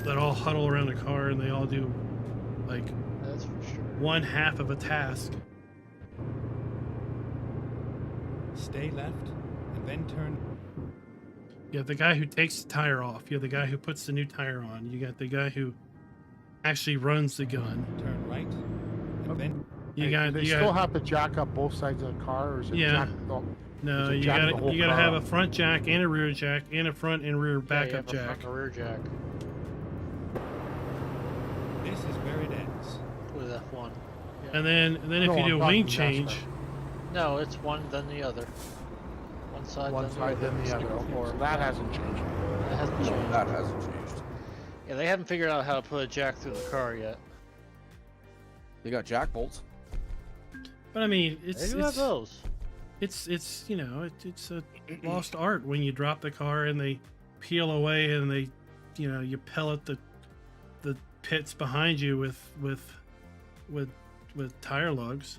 that all huddle around a car and they all do like That's for sure. one half of a task. Stay left, and then turn. You have the guy who takes the tire off. You have the guy who puts the new tire on. You got the guy who actually runs the gun. Turn right, and then You got they you still got have to jack up both sides of the car, or is it Yeah. jack? Oh, no. it's a You jack got the whole you got to car have a up. front jack and a rear jack and a front and rear Yeah, you backup have a jack. front and a rear jack this is where it ends. with F1. Yeah. And then No, if you I'm do a talking wing NASCAR. change, No, it's one then the other. One side, one then side, the other. then the other. Stick Okay, before. so that hasn't changed. That hasn't No, changed. that hasn't changed. Yeah, they haven't figured out how to put a jack through the car yet. They got jack bolts. but I mean, They it's do have those. it's you know it's a lost art when you drop the car and they peel away and they you pellet the pits behind you with tire lugs.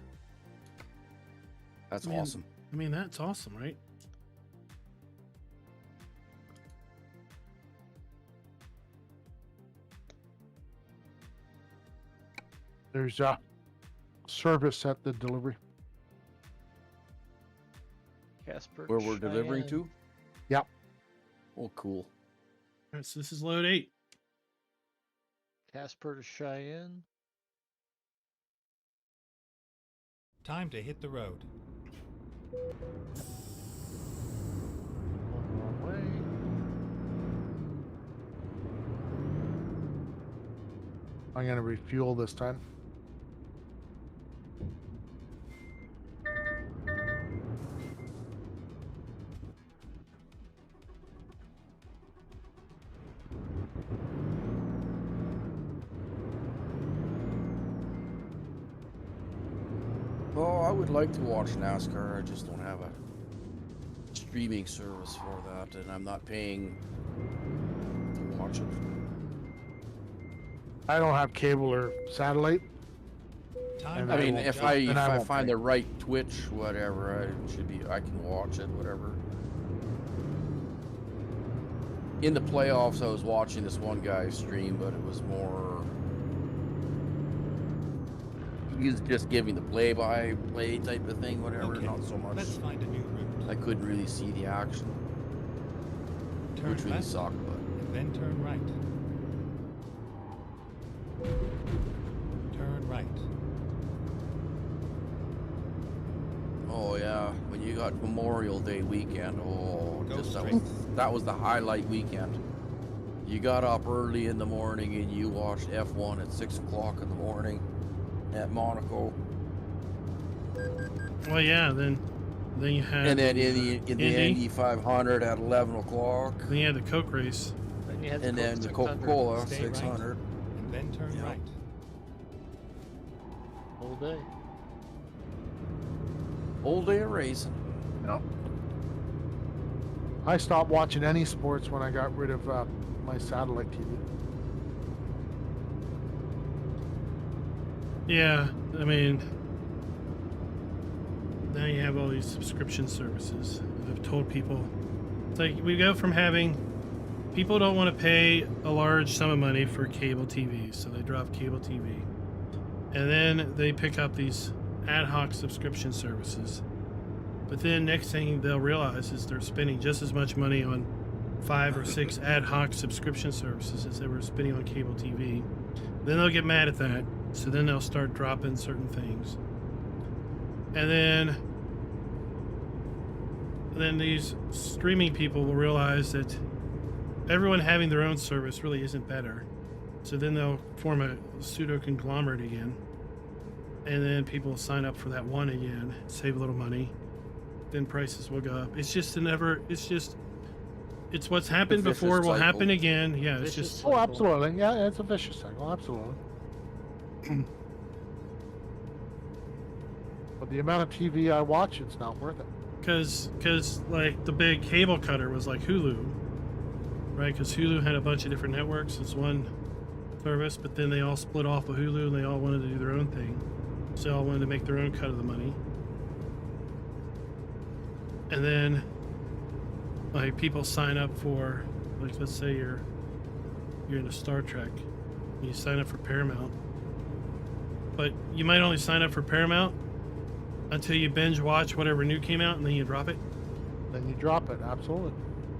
That's I mean, awesome. I mean, that's awesome, right? There's service at the delivery. Casper. Where we're delivering Cheyenne. to? Yep. Oh, cool. All right, so this is load 8. Casper to Cheyenne. Time to hit the road. One more way. I'm gonna refuel this time. Oh, I would like to watch NASCAR. I just don't have a streaming service for that, and I'm not paying to watch it. I don't have cable or satellite. Time And I to mean, won't if pay. I And I if I won't find pay. the right Twitch, whatever, I can watch it, whatever. In the playoffs, I was watching this one guy stream, but it was more. He was just giving the play-by-play type of thing, whatever. Okay, Not so much. let's find a new route. I couldn't really see the action, Turn which really left, sucked. But and then turn right. Turn right. oh yeah, when you got Memorial Day weekend, Go just straight. that was the highlight weekend. You got up early in the morning and you watched F1 at 6 o'clock in the morning at Monaco, Well, yeah. Then you had and then in the Indy. Indy 500 at 11 o'clock, then you had the Coke race. Then you had and then the Coke 600. Coca-Cola Stay right. 600. And then turn Yep. right. Whole day. Whole day of racing. I stopped watching any sports when I got rid of my satellite TV. Yeah, I mean, now you have all these subscription services. I've told people, it's like we go from having people don't want to pay a large sum of money for cable TV, so they drop cable TV, and then they pick up these ad hoc subscription services. But then next thing they'll realize is they're spending just as much money on 5 or 6 ad hoc subscription services as they were spending on cable TV. Then they'll get mad at that. So then they'll start dropping certain things. And then these streaming people will realize that everyone having their own service really isn't better. So then they'll form a pseudo conglomerate again. And then people will sign up for that one again, save a little money. Then prices will go up. It's just it's what's happened vicious before will cycle. happen again. Yeah, it's Vicious just Oh, cycle. absolutely. Yeah, it's a vicious cycle. Absolutely. But the amount of TV I watch, it's not worth it. because like the big cable cutter was like Hulu, right? Because Hulu had a bunch of different networks as one service, but then they all split off of Hulu and they all wanted to do their own thing. So they all wanted to make their own cut of the money. And then like people sign up for, like, let's say you're into Star Trek, and you sign up for Paramount, but you might only sign up for Paramount until you binge watch whatever new came out, and then you drop it. Then you drop it. Absolutely.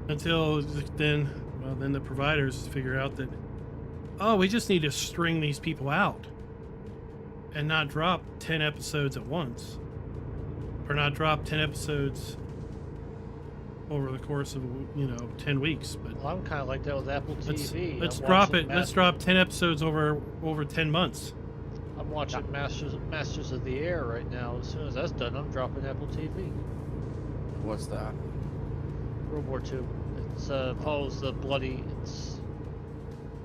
Until then the providers figure out that, oh, we just need to string these people out and not drop 10 episodes at once, or not drop 10 episodes over the course of 10 weeks. But Well, I'm kind of like that with Apple TV. let's I'm drop watching it. Let's drop 10 episodes over 10 months. I'm watching Masters of the Air right now. As soon as that's done, I'm dropping Apple TV. What's that? World War II. It's follows the bloody. It's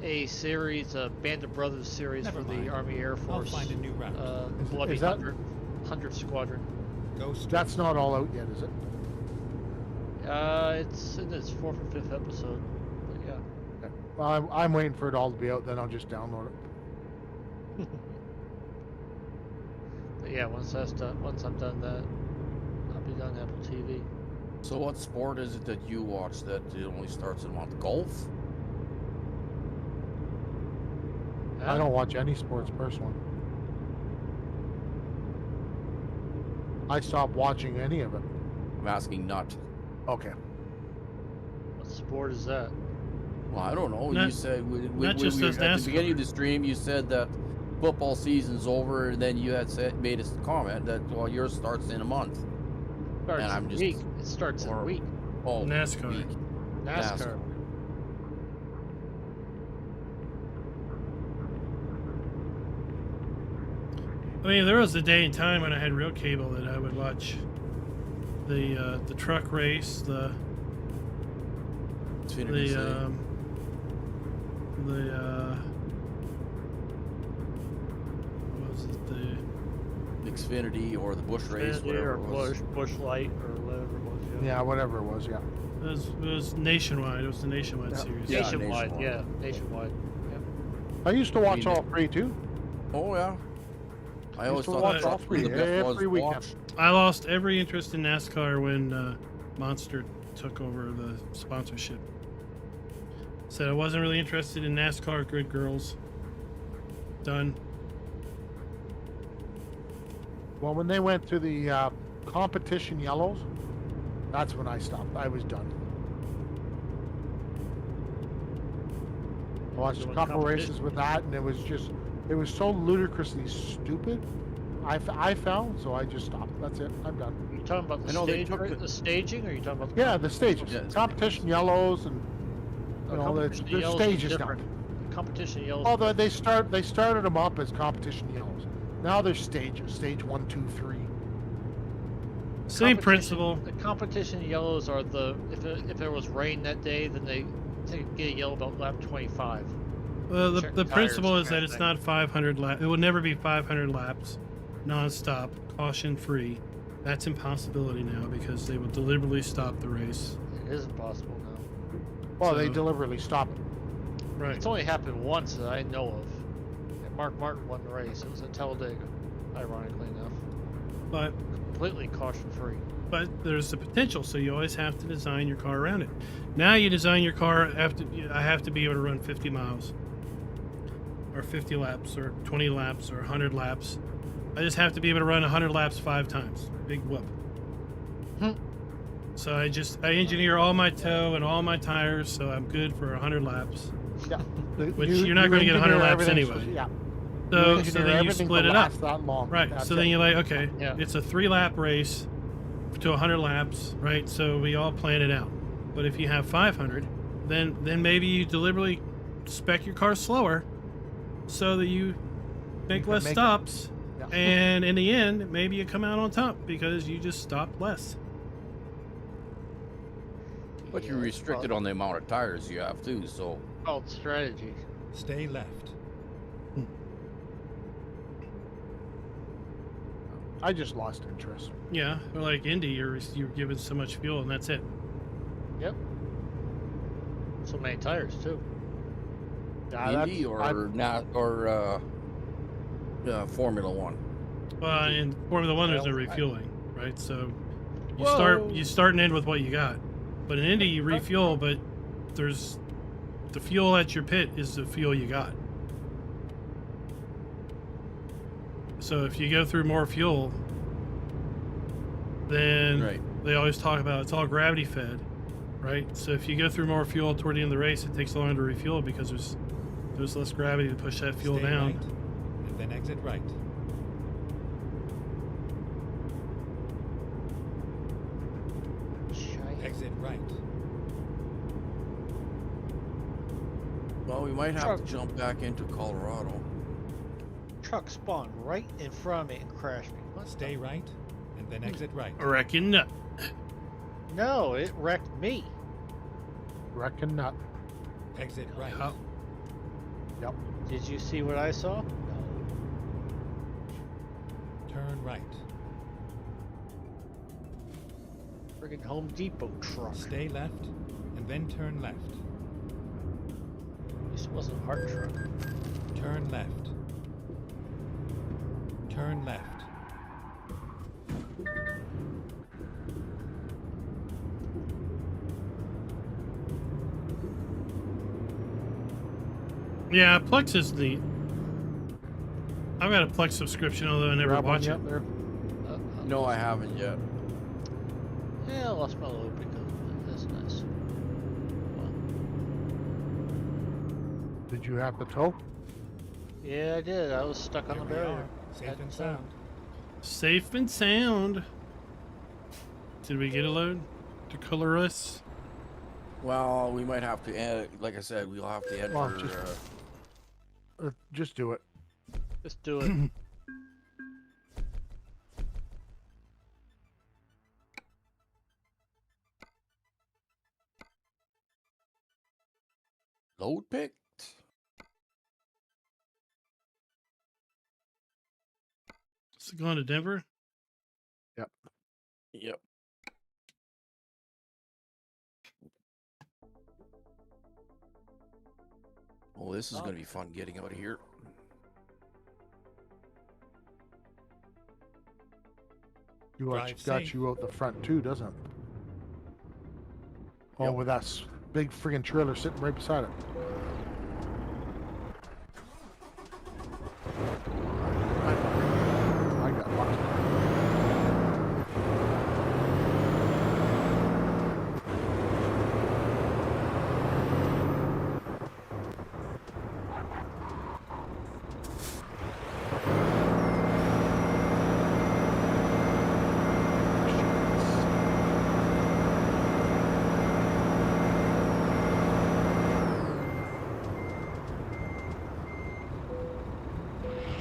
a series, a Band of Brothers series Never for mind. the Army Air I'll Force. find a new route. Bloody is that- 100th Squadron. Go straight. That's not all out yet, is it? It's in its 4th or 5th episode. But yeah. Well, I'm waiting for it all to be out, then I'll just download it. But yeah, once that's done, once I'm done that, I'll be done Apple TV. So what sport is it that you watch that it only starts in a month? Golf? I don't watch any sports personally. I stopped watching any of it. I'm asking not. Okay. What sport is that? Well, I don't know. Not- You said not just as at NASCAR. the beginning of the stream. You said that football season's over, and then you had made a comment that yours starts in a month. Starts And I'm in just- week. It starts in a or- week. Oh, NASCAR. week. NASCAR. I mean, there was a day and time when I had real cable that I would watch the truck race, the Xfinity City. what was it, the Xfinity or the Bush race, Xfinity whatever or it was. Bush Light or whatever it was. Yeah, whatever it was, yeah. it was nationwide. It was the nationwide Yeah. series. Yeah. Nationwide, nationwide. yeah, nationwide. Yep. I used to watch mean, all three too. Oh yeah. I always to thought watch the all trucks were three the best ones every to weekend. watch. I lost every interest in NASCAR when Monster took over the sponsorship. Said I wasn't really interested in NASCAR Grid Girls. Done. Well, when they went to the competition yellows, that's when I stopped. I was done. I watched a Doing couple competition. races with that, and it was so ludicrously stupid. I fell, so I just stopped. That's it. I'm done. You talking about I the know they stage, took right? it- The staging, or you talking about the Yeah, the stages, Yeah, it's competition yellows, and you know, the competition yellows is stages now. different. Competition yellows. Although they started them up as competition yellows. Now they're stages. Stage 1, 2, 3. Same competition- principle. The competition yellows are if there was rain that day, then they get a yellow about lap 25. Well, Check the tires, principle is kind that of it's thing. not 500 laps. It will never be 500 laps, non-stop, caution-free. That's impossibility now because they will deliberately stop the race. It is impossible now. Well, they So- deliberately stop it. Right. It's only happened once that I know of. And Mark Martin won the race. It was at Talladega, ironically enough. But Completely caution-free. there's the potential, so you always have to design your car around it. Now you design your car after I have to be able to run 50 miles, or 50 laps, or 20 laps, or 100 laps. I just have to be able to run 100 laps 5 times. Big whoop. So I engineer all my toe and all my tires, so I'm good for 100 laps. Yeah. Which you're not gonna get 100 engineer laps everything anyway. Yeah. So engineer then you everything split to it up. last that long. Right. That's So then it. you're like, okay, Yeah. it's a 3-lap race to 100 laps, right? So we all plan it out. But if you have 500, then maybe you deliberately spec your car slower so that you make can less make it. stops. Yeah. And in the end, maybe you come out on top because you just stopped less. But you're restricted on the amount of tires you have too, so Called strategy. Stay left. I just lost interest. Yeah, or like Indy, you're given so much fuel and that's it. Yep. So many tires too. Yeah, Indy that's- or Formula One. Well, in Formula One, there's no Well, refueling, right? So you Whoa. start and end with what you got. But in Indy, you refuel, but there's the fuel at your pit is the fuel you got. So if you go through more fuel, then Right. they always talk about it's all gravity fed, right? So if you go through more fuel toward the end of the race, it takes longer to refuel because there's less gravity to push that fuel Stay down. right, and then exit right. Shite. Exit right. Well, we might have Truck. to jump back into Colorado. Truck spawned right in front of me and crashed me. What Stay the- right, and then exit right. Reckon nut. No, it wrecked me. Reckon not. Exit right. Oh, Yep. Did you see what I saw? No. Turn right. Friggin' Home Depot truck. Stay left, and then turn left. least it wasn't a heart truck. Turn left. Turn left. Yeah, Plex is neat. I've got a Plex subscription, although I never Grab one watch it. yet there? No, I haven't yet. Yeah, I lost my load because of it. That's nice. Well, Did you have to tow? yeah, I did. I was stuck on Here the we barrier. are, safe Had and to- sound. Safe and sound. Did we get a load to colorless? Well, we might have to add, like I said, we'll have to enter. Well, just do it. Just do it. Load picked. Is it going to Denver? Yep. Oh, this is going to be fun getting out of here. You Drive got safe. you out the front too, doesn't it? Oh, Yep. with that big friggin' trailer sitting right beside it. I got lost.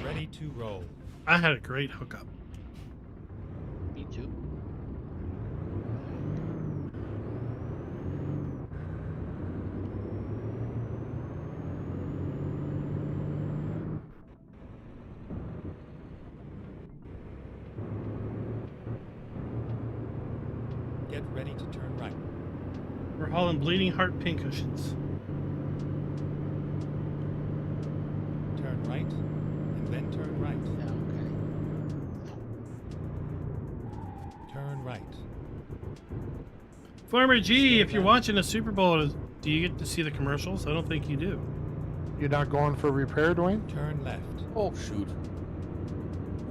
Ready to roll. I had a great hookup. Me too. Get ready to turn right. We're hauling bleeding heart pincushions. Turn right, and then turn right. Yeah, okay. Turn right. Farmer G, Stay if you're left. watching a Super Bowl, do you get to see the commercials? I don't think you do. You're not going for repair, Dwayne? Turn left. Oh, shoot.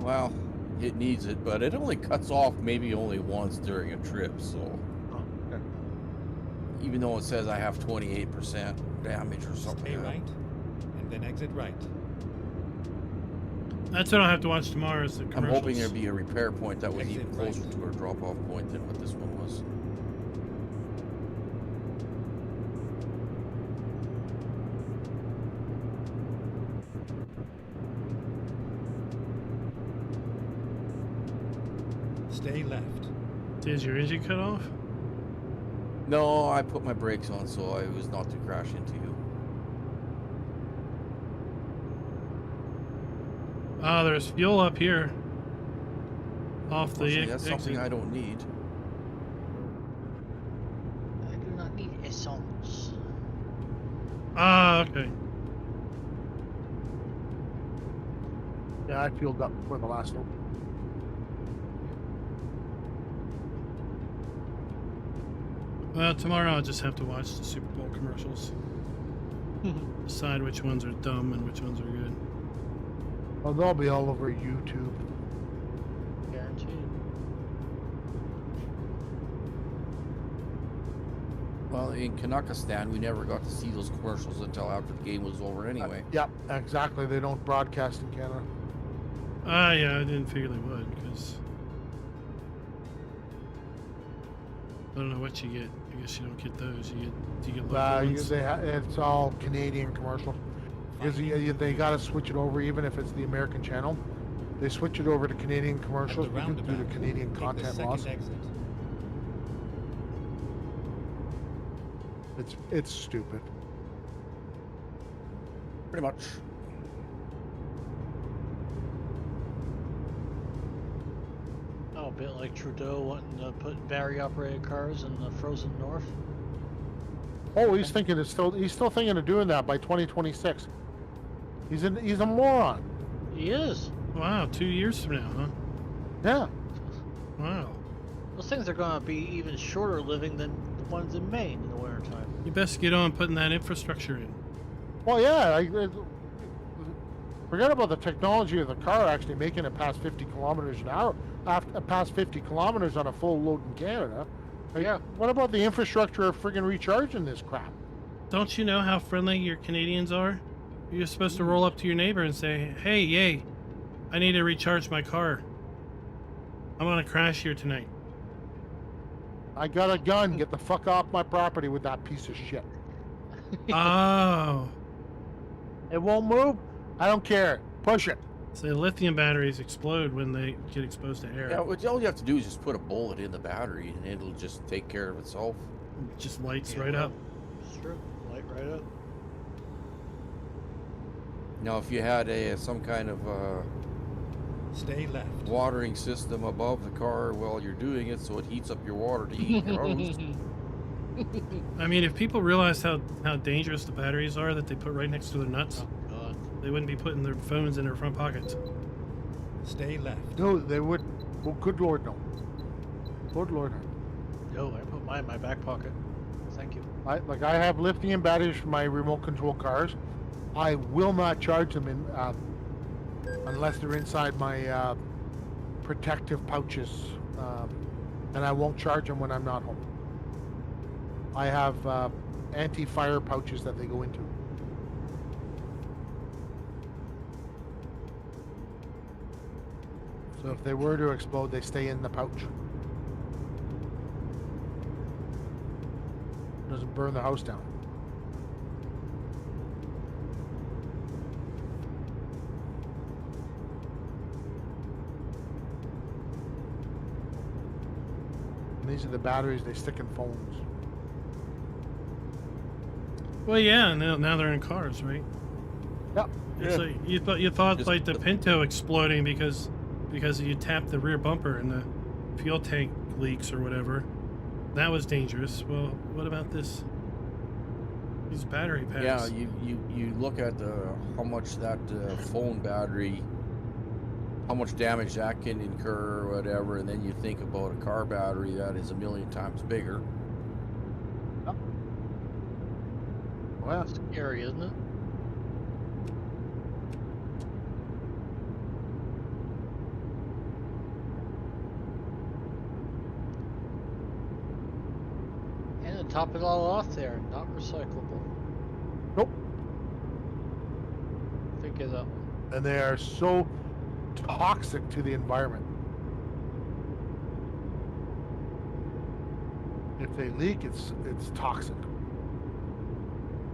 Well, it needs it, but it only cuts off maybe only once during a trip, so. Oh, okay. Even though it says I have 28% damage or something. Stay like that. right, and then exit right. That's what I'll have to watch tomorrow is the I'm commercials. hoping there'd be a repair point that was Exit even closer right. to our drop-off point than what this one was. Stay left. Did your engine cut off? No, I put my brakes on so I was not to crash into you. Ah, there's fuel up here. Off the Unfortunately, that's exit. something I don't need. I do not need essence. Ah, okay. Yeah, I fueled up before the last one. Well, tomorrow I'll just have to watch the Super Bowl commercials. Decide which ones are dumb and which ones are good. Well, they'll be all over YouTube. Guaranteed. Well, in Kazakhstan, we never got to see those commercials until after the game was over anyway. Yep, exactly. They don't broadcast in Canada. Ah, yeah, I didn't figure they would, because I don't know what you get. I guess you don't get those. You get local ones. It's all Canadian commercial. Because they got to switch it over, even if it's the American channel. They switch it over to Canadian At the commercials because due to roundabout, Canadian take the content second laws. exit. It's stupid. Pretty much. Oh, a bit like Trudeau wanting to put battery-operated cars in the frozen north. Oh, he's thinking he's still thinking of doing that by 2026. He's a moron. He is. Wow, 2 years from now, huh? Yeah. Wow. Those things are going to be even shorter living than the ones in Maine in the wintertime. You best get on putting that infrastructure in. Well, yeah. Forget about the technology of the car actually making it past 50 kilometers an hour, past 50 kilometers on a full load in Canada. Like, Yeah. What about the infrastructure of friggin' recharging this crap? Don't you know how friendly your Canadians are? You're supposed to roll up to your neighbor and say, "Hey, yay, I need to recharge my car. I'm gonna crash here tonight." I got a gun. Get the fuck off my property with that piece of shit. Oh. It won't move. I don't care. Push it. So lithium batteries explode when they get exposed to air. Yeah, all you have to do is just put a bullet in the battery and it'll just take care of itself. It just lights Yeah, right up. It's true. Light right up. Now, if you had some kind of Stay left. watering system above the car while you're doing it, so it heats up your water to heat your house. I mean, if people realized how dangerous the batteries are that they put right next to their nuts, Oh, God. they wouldn't be putting their phones in their front pockets. Stay left. No, they wouldn't. Oh, good Lord, no. Good Lord, no. Yo, I put mine in my back pocket. Thank you. I have lithium batteries for my remote control cars. I will not charge them unless they're inside my protective pouches, and I won't charge them when I'm not home. I have anti-fire pouches that they go into. So if they were to explode, they stay in the pouch. Doesn't burn the house down. And these are the batteries they stick in phones. Well, yeah, now they're in cars, right? Yep. So you thought Just like the Pinto exploding because you tapped the rear bumper and the fuel tank leaks or whatever. That was dangerous. Well, what about these battery packs? Yeah, you look at how much that phone battery, how much damage that can incur or whatever, and then you think about a car battery that is 1,000,000 times bigger. Well, Scary, isn't it? And to top it all off there, not recyclable. nope. Think of that one. And they are so toxic to the environment. If they leak, it's toxic.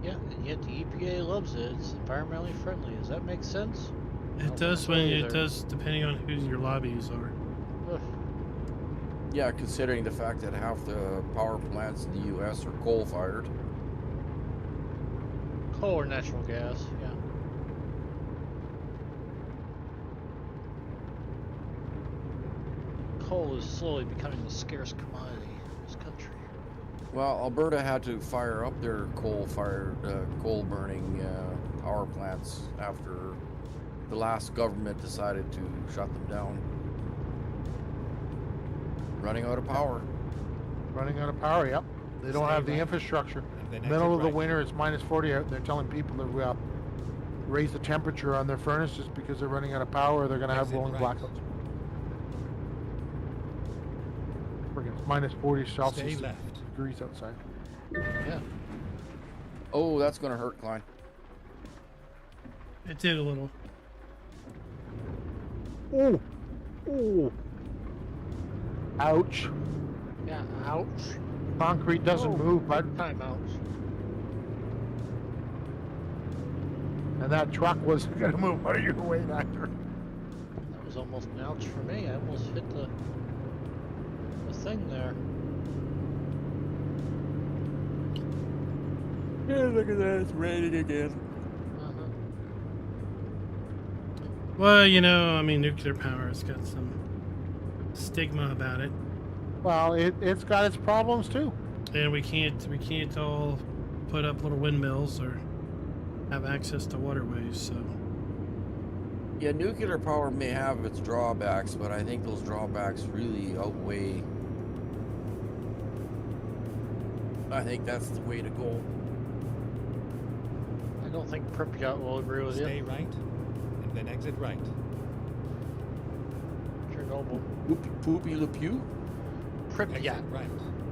Yeah, and yet the EPA loves it. It's environmentally friendly. Does that make sense? I It don't does think so when it either. does depending on who your lobbies are. Ugh. Yeah, considering the fact that half the power plants in the U.S. are coal-fired. Coal or natural gas, yeah. Coal is slowly becoming a scarce commodity in this country. Well, Alberta had to fire up their coal-fired, coal-burning power plants after the last government decided to shut them down. Running out of power. Running out of power, yep. They don't Stay have the right. infrastructure. And then Middle exit of the right. winter, it's minus 40 out, and they're telling people to raise the temperature on their furnaces because they're running out of power or they're going to have Exit rolling right. blackouts. Friggin' it's minus 40 Stay Celsius left. degrees outside. Yeah. Oh, that's gonna hurt, Klein. It did a little. Oh! Oh! Ouch. Yeah, ouch. Concrete doesn't Oh, move, bud. big time ouch. And that truck wasn't going to move out of your way either. That was almost an ouch for me. I almost hit the thing there. Yeah, look at that, it's raining again. Uh-huh. Well, you know, I mean, nuclear power has got some stigma about it, Well, it's got its problems too. and we can't all put up little windmills or have access to waterways. So Yeah, nuclear power may have its drawbacks, but I think those drawbacks really outweigh. I think that's the way to go. I don't think Pripyat will agree with Stay you. right, and then exit right. Chernobyl. Poopy Le Pew? Pripyat. Exit right.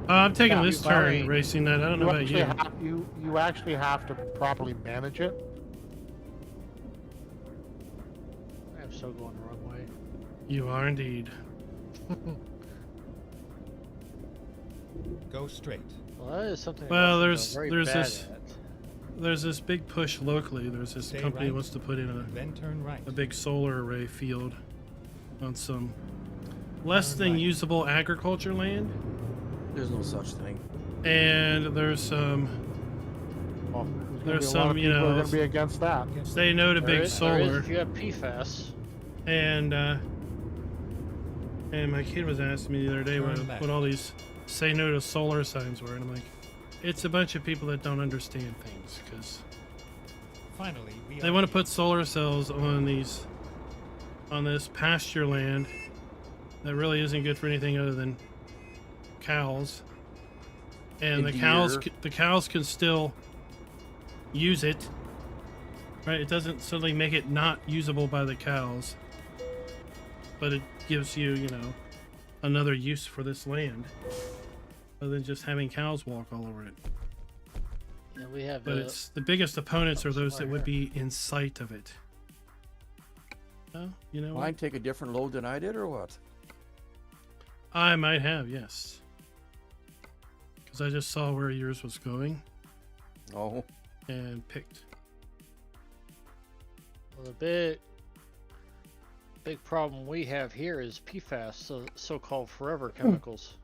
I'm taking Yeah, this you turn already- racing that. I don't know You about actually, you. you actually have to properly manage it. I'm so going the wrong way. You are indeed. Go straight. Well, that is something. Well, Russians are very there's bad this- at. There's this big push locally. There's this Stay company that right. wants to put in Then turn right. a big solar array field on some less Turn than right. usable agriculture land, There's no such thing. and there's some. Well, There's a lot of some, you people are know, going to be against that. Say no to There big is- there is solar, if you have PFAS. and my kid was asking me the other day Turn what left. all these say no to solar signs were, and I'm like, it's a bunch of people that don't understand things because Finally, we they are want to here. put solar cells on this pasture land that really isn't good for anything other than cows, and And the deer. cows can still use it, right? It doesn't suddenly make it not usable by the cows, but it gives you, another use for this land other than just having cows walk all over it. And we have. But it's the biggest opponents are those that somewhere would be in sight of it. Oh, you know what? Mine take a different load than I did, or what? I might have, yes. Because I just saw where yours was going Oh, and picked. Well, the big problem we have here is PFAS, so-called forever chemicals.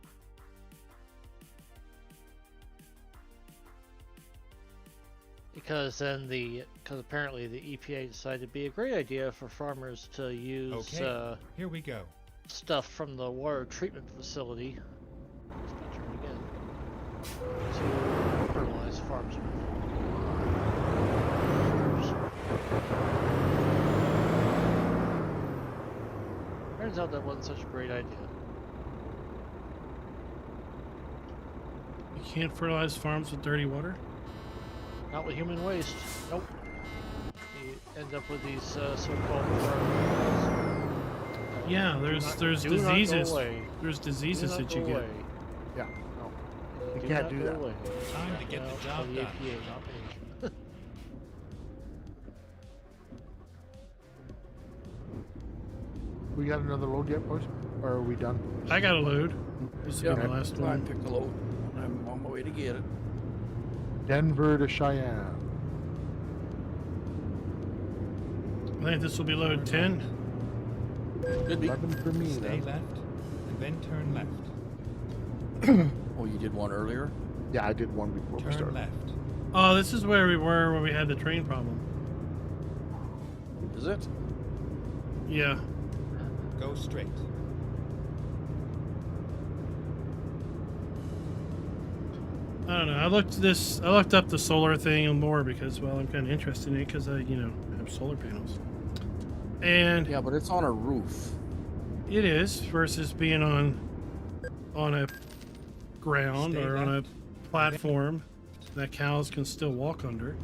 Because apparently the EPA decided it'd be a great idea for farmers to use Okay. Here we go. stuff from the water treatment facility. It's my turn again. To fertilize farms with. Turns out that wasn't such a great idea. You can't fertilize farms with dirty water? Not with human waste. Nope. You end up with these so-called forever Yeah, there's diseases. There's Do diseases not that go you get. away. Yeah. No. You Do can't not do go that. away. Time to get Well, the job the done. EPA, not me. We got another load yet, boys? Or are we done? I got a load. This is yeah. the last I one. picked the load. I'm on my way to get it. Denver to Cheyenne. I think this will be load 10. Could be. 11 for me Stay then. left, and then turn left. Oh, you did one earlier? Yeah, I did one before we Turn started. left. Oh, this is where we were when we had the train problem. Is it? Yeah. Go straight. I don't know. I looked up the solar thing more because, well, I'm kind of interested in it because I, have solar panels. And Yeah, but it's on a roof. it is versus being on a ground Stay or on a left. platform that cows can still walk under.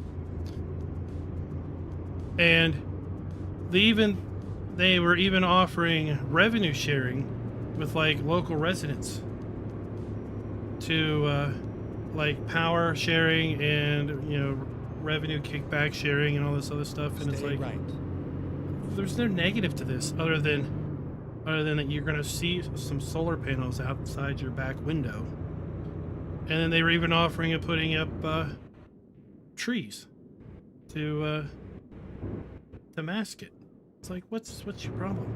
And they were even offering revenue sharing with like local residents to like power sharing and revenue kickback sharing and all this other stuff. And it's Stay like right. there's no negative to this other than that you're going to see some solar panels outside your back window. And then they were even offering and putting up trees to mask it. It's like, what's your problem?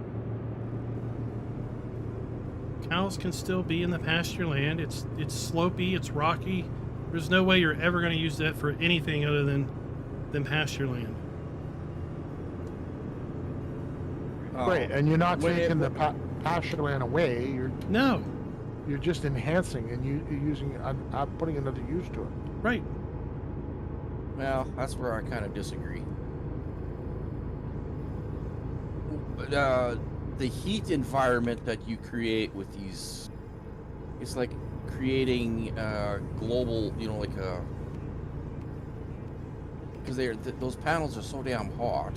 Cows can still be in the pasture land. It's slopey, it's rocky. There's no way you're ever going to use that for anything other than pasture land. Right, and you're not Way- taking the pasture land away. No, You're just enhancing and you're using putting another use to it. right. Well, that's where I kind of disagree. But, the heat environment that you create with these, it's like creating global, you know, like a, because those panels are so damn hot,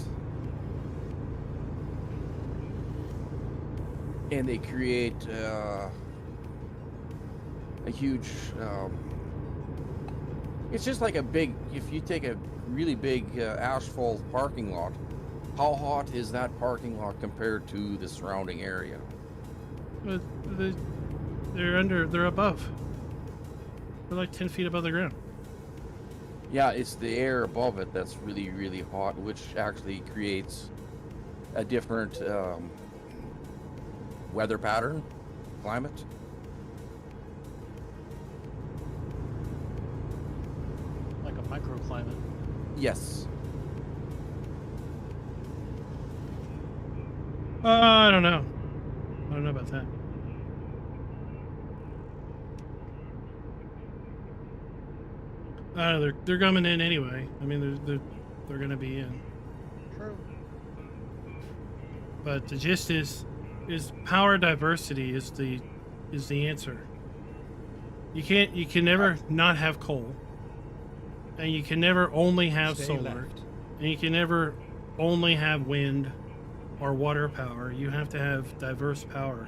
and they create a huge. It's just like a big. If you take a really big asphalt parking lot, how hot is that parking lot compared to the surrounding area? But they're above. They're like 10 feet above the ground. Yeah, it's the air above it that's really, really hot, which actually creates a different weather pattern, climate. Like a microclimate. Yes. I don't know. I don't know about that. They're coming in anyway. I mean, they're gonna be in. True. But the gist is power diversity is the answer. You can never not have coal, and you can never only have Stay solar, left. and you can never only have wind or water power. You have to have diverse power.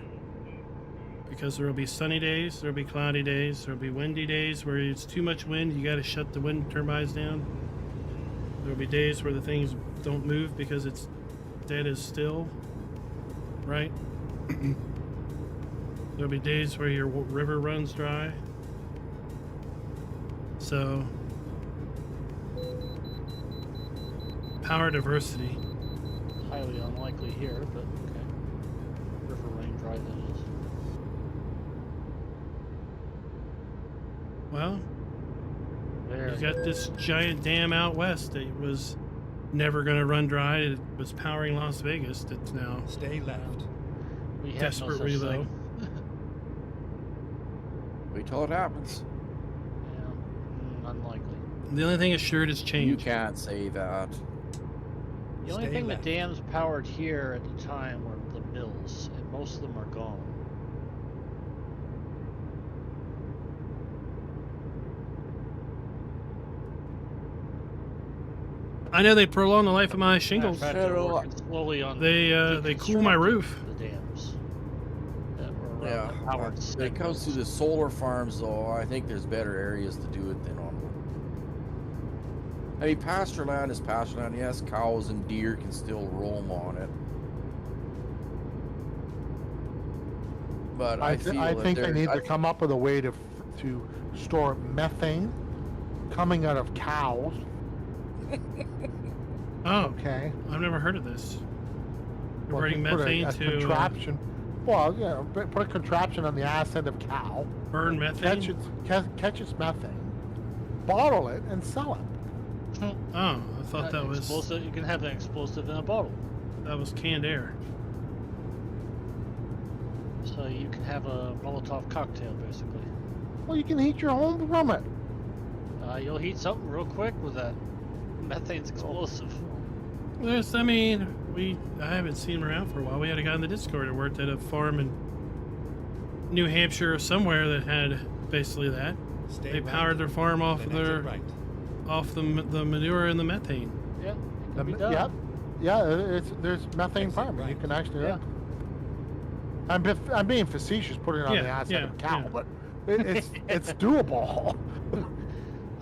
Because there will be sunny days, there will be cloudy days, there will be windy days where it's too much wind, you got to shut the wind turbines down. There will be days where the things don't move because it's dead as still, right? There will be days where your river runs dry. So, power diversity. Highly unlikely here, but okay. River running dry, that is. Well, There. you got this giant dam out west that was never going to run dry. It was powering Las Vegas. That's now Stay left. We have desperate no such reload. thing. Wait till it happens. Yeah, unlikely. The only thing assured is You change. can't say that. The only Stay thing left. the dams powered here at the time were the mills, and most of them are gone. I know they prolong the life of my In shingles. fact, Yeah, they're no, working slowly on They cool my deconstructing roof. The dams that were Yeah. the powered When it comes to the solar farms, though, I think there's better areas to do it than on. I mean, pasture land is pasture land. Yes, cows and deer can still roam on it. But I feel I that think they there- need I to come up with a way to store methane coming out of cows. Oh, Okay, I've never heard of this. You're Well, burning put methane a to contraption. Well, yeah, put a contraption on the ass end of cow. burn Catch methane. its methane, bottle it, and sell it. Oh, I thought that was explosive. You can have an explosive in a bottle, canned air. so you can have a Molotov cocktail, basically. Well, you can heat your home from it. You'll heat something real quick with that. Methane's explosive. There's, I haven't seen him around for a while. We had a guy in the Discord who worked at a farm in New Hampshire or somewhere that had basically that. Stay They right, powered their farm off then of their exit right. off the manure and the methane. Yeah, it can be done. Yeah, there's methane Exit farming. You right. can actually. Yeah. I'm being facetious putting it on Yeah, the ass yeah, end of a cow, yeah. but it's doable.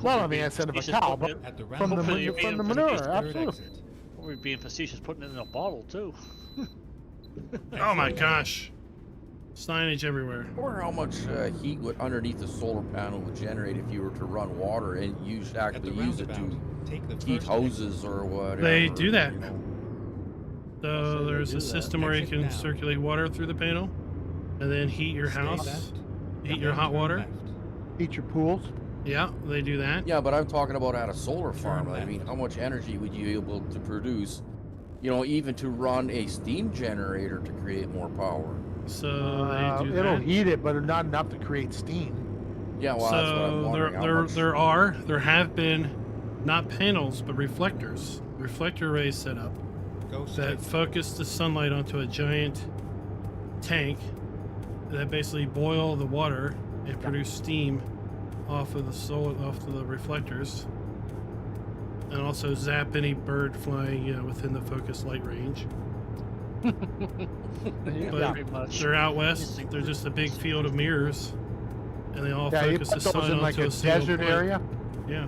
Not on the ass end of a Facetious cow, putting but At the from the roundabout, Hopefully you're from being the facetious. manure. third Absolutely. exit. We're being facetious, putting it in a bottle too. Oh my gosh. Signage everywhere. I wonder how much heat would underneath the solar panel would generate if you were to run water and use At the actually use it roundabout, to take the heat first houses or whatever. They do that. you know. So So they there's do a that. system where you Exit can now. circulate water through the panel and then heat your Stay house, left, heat and your then hot turn water. left. Heat your pools. Yeah, they do that. Yeah, but I'm talking about at a solar farm. I left. mean, how much energy would you be able to produce? You know, even to run a steam generator to create more power. So they do It'll that. heat it, but not enough to create steam. Yeah, well, that's what I'm So wondering. How much... there have been not panels, but reflectors. Reflector arrays set up Go that straight. focus the sunlight onto a giant tank that basically boil the water and produce steam off of the reflectors, and also zap any bird flying within the focus light range. Yeah, But pretty much. they're out west. They're just a big field of mirrors, and they all Yeah, you focus the put those sun in like onto a single desert point. area. Yeah.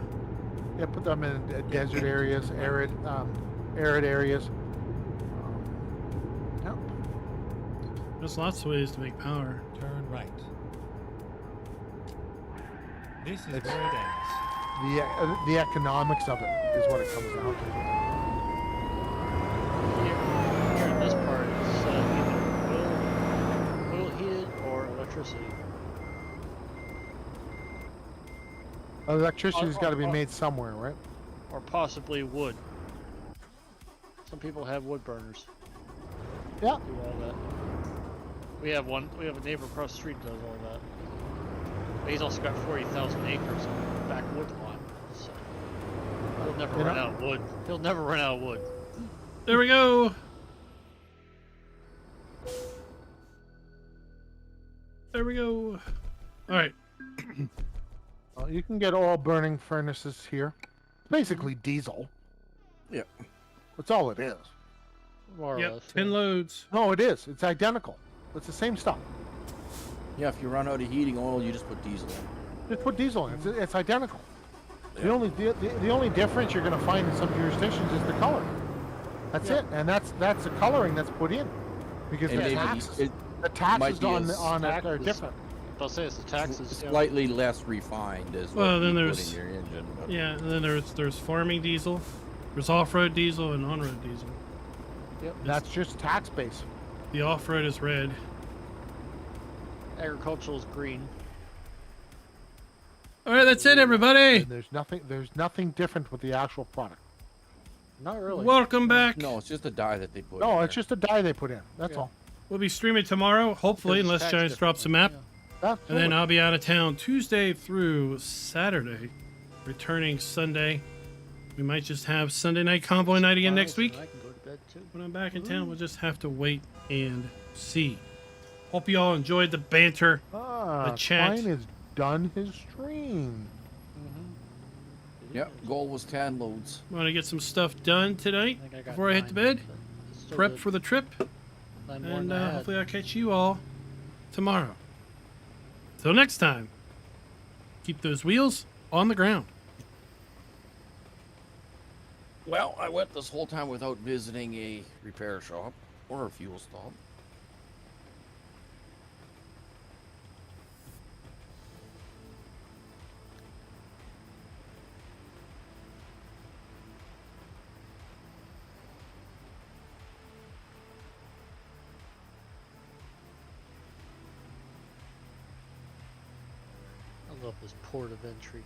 Yeah, put them in desert areas, arid areas. Yep. There's lots of ways to make power. Turn right. This is It's- where it ends. The economics of it is what it comes down to. Here in this part, it's either oil heated or electricity. Electricity's got to be made somewhere, right? Or possibly wood. Some people have wood burners. Yeah. Do all that. We have a neighbor across the street who does all that. But he's also got 40,000 acres of backwood lot. So he'll never You run know- out of wood. He'll never run out of wood. There we go. There we go. All right. Well, you can get oil burning furnaces here. Basically diesel. Yeah. That's all it is. More or Yep. less. 10 loads. No, it is. It's identical. It's the same stuff. Yeah, if you run out of heating oil, you just put diesel in. Just put diesel in. It's identical. Yeah. The only difference you're going to find in some jurisdictions is the color. That's it, and that's the coloring that's put in, because And the maybe taxes, it the taxes might be on as- on it are taxes. different. I'll say it's the taxes. yeah. slightly less refined as Well, what then you there's- put in your engine. But Yeah, and then there's farming diesel, there's off-road diesel, and on-road diesel. That's just tax base. The off-road is red. Agricultural is green. All right, that's it, everybody. And there's nothing different with the actual product. Not really. Welcome back. no, it's just a dye that they put. No, in it's there. just a dye they put in. That's Yeah. all. We'll be streaming tomorrow, hopefully, Because unless tax Giants drops a map. difference, That's And then I'll be out of town Tuesday through Saturday, returning Sunday. We might just have Sunday night convoy night again next week. I can go to bed too. When I'm back in town, we'll just have to wait and see. Hope you all enjoyed the banter. the chat. Klein has done his stream. Yep, goal was 10 loads. Want to get some stuff done tonight I think I got before I hit the 9, bed. but it's still Prep good. for the trip, 9 more and than I had. hopefully I'll catch you all tomorrow. Till next time, keep those wheels on the ground. Well, I went this whole time without visiting a repair shop or a fuel stop. I love this port of entry.